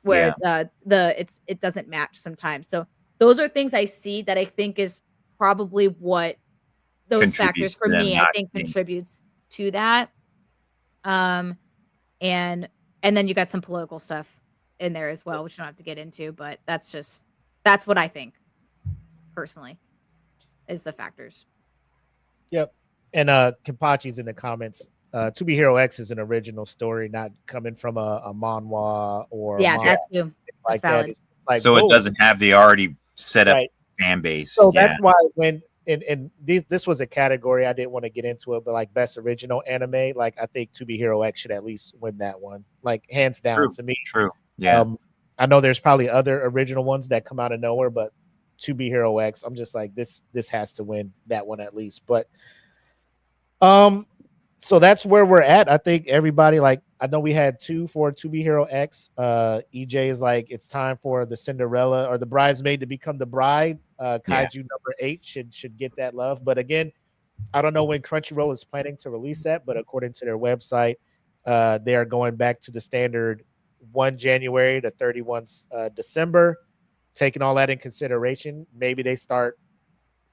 where it doesn't match sometimes. So those are things I see that I think is probably what those factors Contributes for to them me, I not think being- contributes to that. And then you got some political stuff in there as well, which you don't have to get into, but that's what I think personally is the factors. Yep. And Kimpachi's in the comments. To Be Hero X is an original story, not coming from a manhwa or Yeah, manga that too. like That's valid. that. It's like, So whoa. it doesn't have the already set up Right. fan base. So Yeah. that's why when and this was a category I didn't want to get into it, but like best original anime, like I think To Be Hero X should at least win that one, like hands down True. to me. True. Yeah. I know there's probably other original ones that come out of nowhere, but To Be Hero X, I'm just like this has to win that one at least. But so that's where we're at. I think everybody, like, I know we had 2 for To Be Hero X. EJ is like, it's time for the Cinderella or the bridesmaid to become the bride. Kaiju number 8 should get that love. But again, I don't know when Crunchyroll is planning to release that, but according to their website, they are going back to the standard 1 January to 31 December. Taking all that in consideration, maybe they start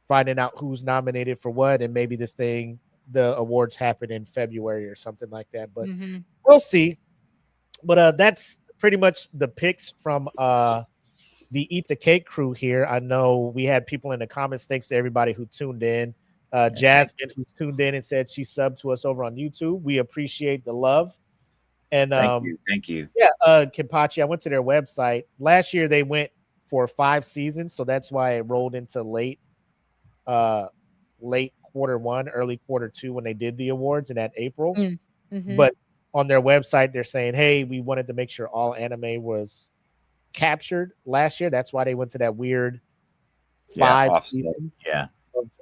finding out who's nominated for what, and maybe the awards happen in February or something like that. But we'll see. But that's pretty much the picks from the Eat the Cake crew here. I know we had people in the comments. Thanks to everybody who tuned in. Jasmine, who's tuned in and said she subbed to us over on YouTube. We appreciate the love. And thank you. Yeah, Kimpachi, I went to their website. Last year they went for 5 seasons, so that's why it rolled into late quarter 1, early quarter 2 when they did the awards in that April. But on their website, they're saying, hey, we wanted to make sure all anime was captured last year. That's why they went to that weird 5 seasons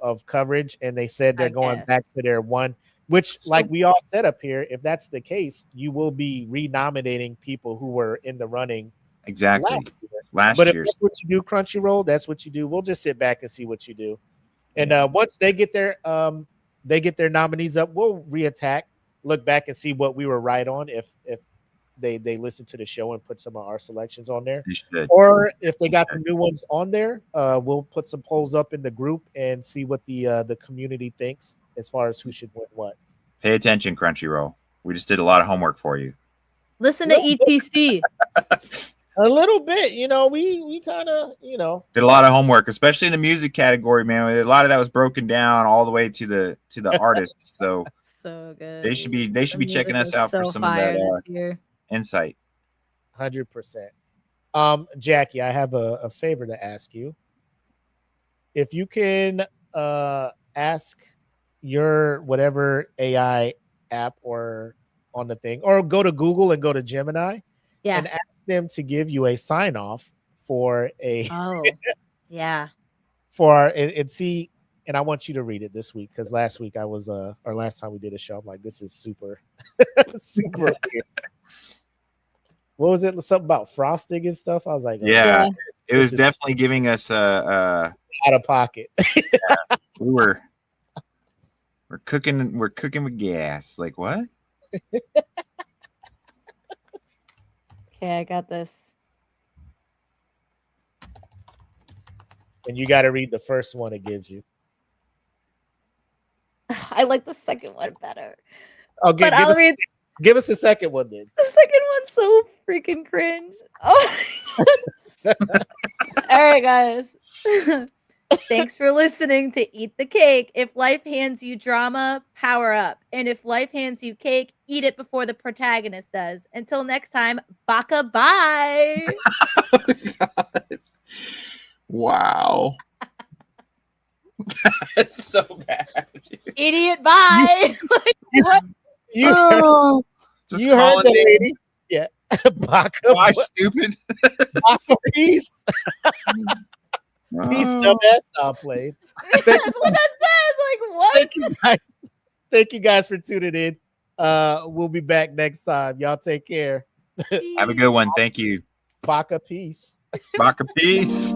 of coverage. And they said they're going back to their 1, which, like we all said up here, if that's the case, you will be renominating people who were in the running. Exactly. But if that's what you do, Crunchyroll, that's what you do. We'll just sit back and see what you do. And once they get their nominees up, we'll reattack, look back and see what we were right on if they listen to the show and put some of our selections on there. Or if they got the new ones on there, we'll put some polls up in the group and see what the community thinks as far as who should win what. Pay attention, Crunchyroll. We just did a lot of homework for you. Listen to ETC. A little bit, we kind of, did a lot of homework, especially in the music category, man. A lot of that was broken down all the way to the artists. So good. They should be checking us out for some of that insight. 100%. Jackie, I have a favor to ask you. If you can ask your whatever AI app or on the thing, or go to Google and go to Gemini. And ask them to give you a sign off for a and see, and I want you to read it this week because last week I was or last time we did a show, I'm like, this is super super weird. What was it? Something about frosting and stuff. I was like, it was definitely giving us out of pocket. We're cooking with gas. Like what? Okay, I got this. And you got to read the first one it gives you. I like the second one better. Okay, give us the second one then. The second one's so freaking cringe. Oh. All right, guys. Thanks for listening to Eat the Cake. If life hands you drama, power up. And if life hands you cake, eat it before the protagonist does. Until next time, baka bye. Oh, God. Wow. That's so bad. Idiot, bye. What? You just you heard the lady. Yeah. Baka. Why stupid? Baka peace. Peace, dumbass. Not played. That's what that says. Like, Thank you guys. Thank you guys for tuning in. We'll be back next time. Y'all take care. Have a good one. Thank you. Baka peace. Baka peace.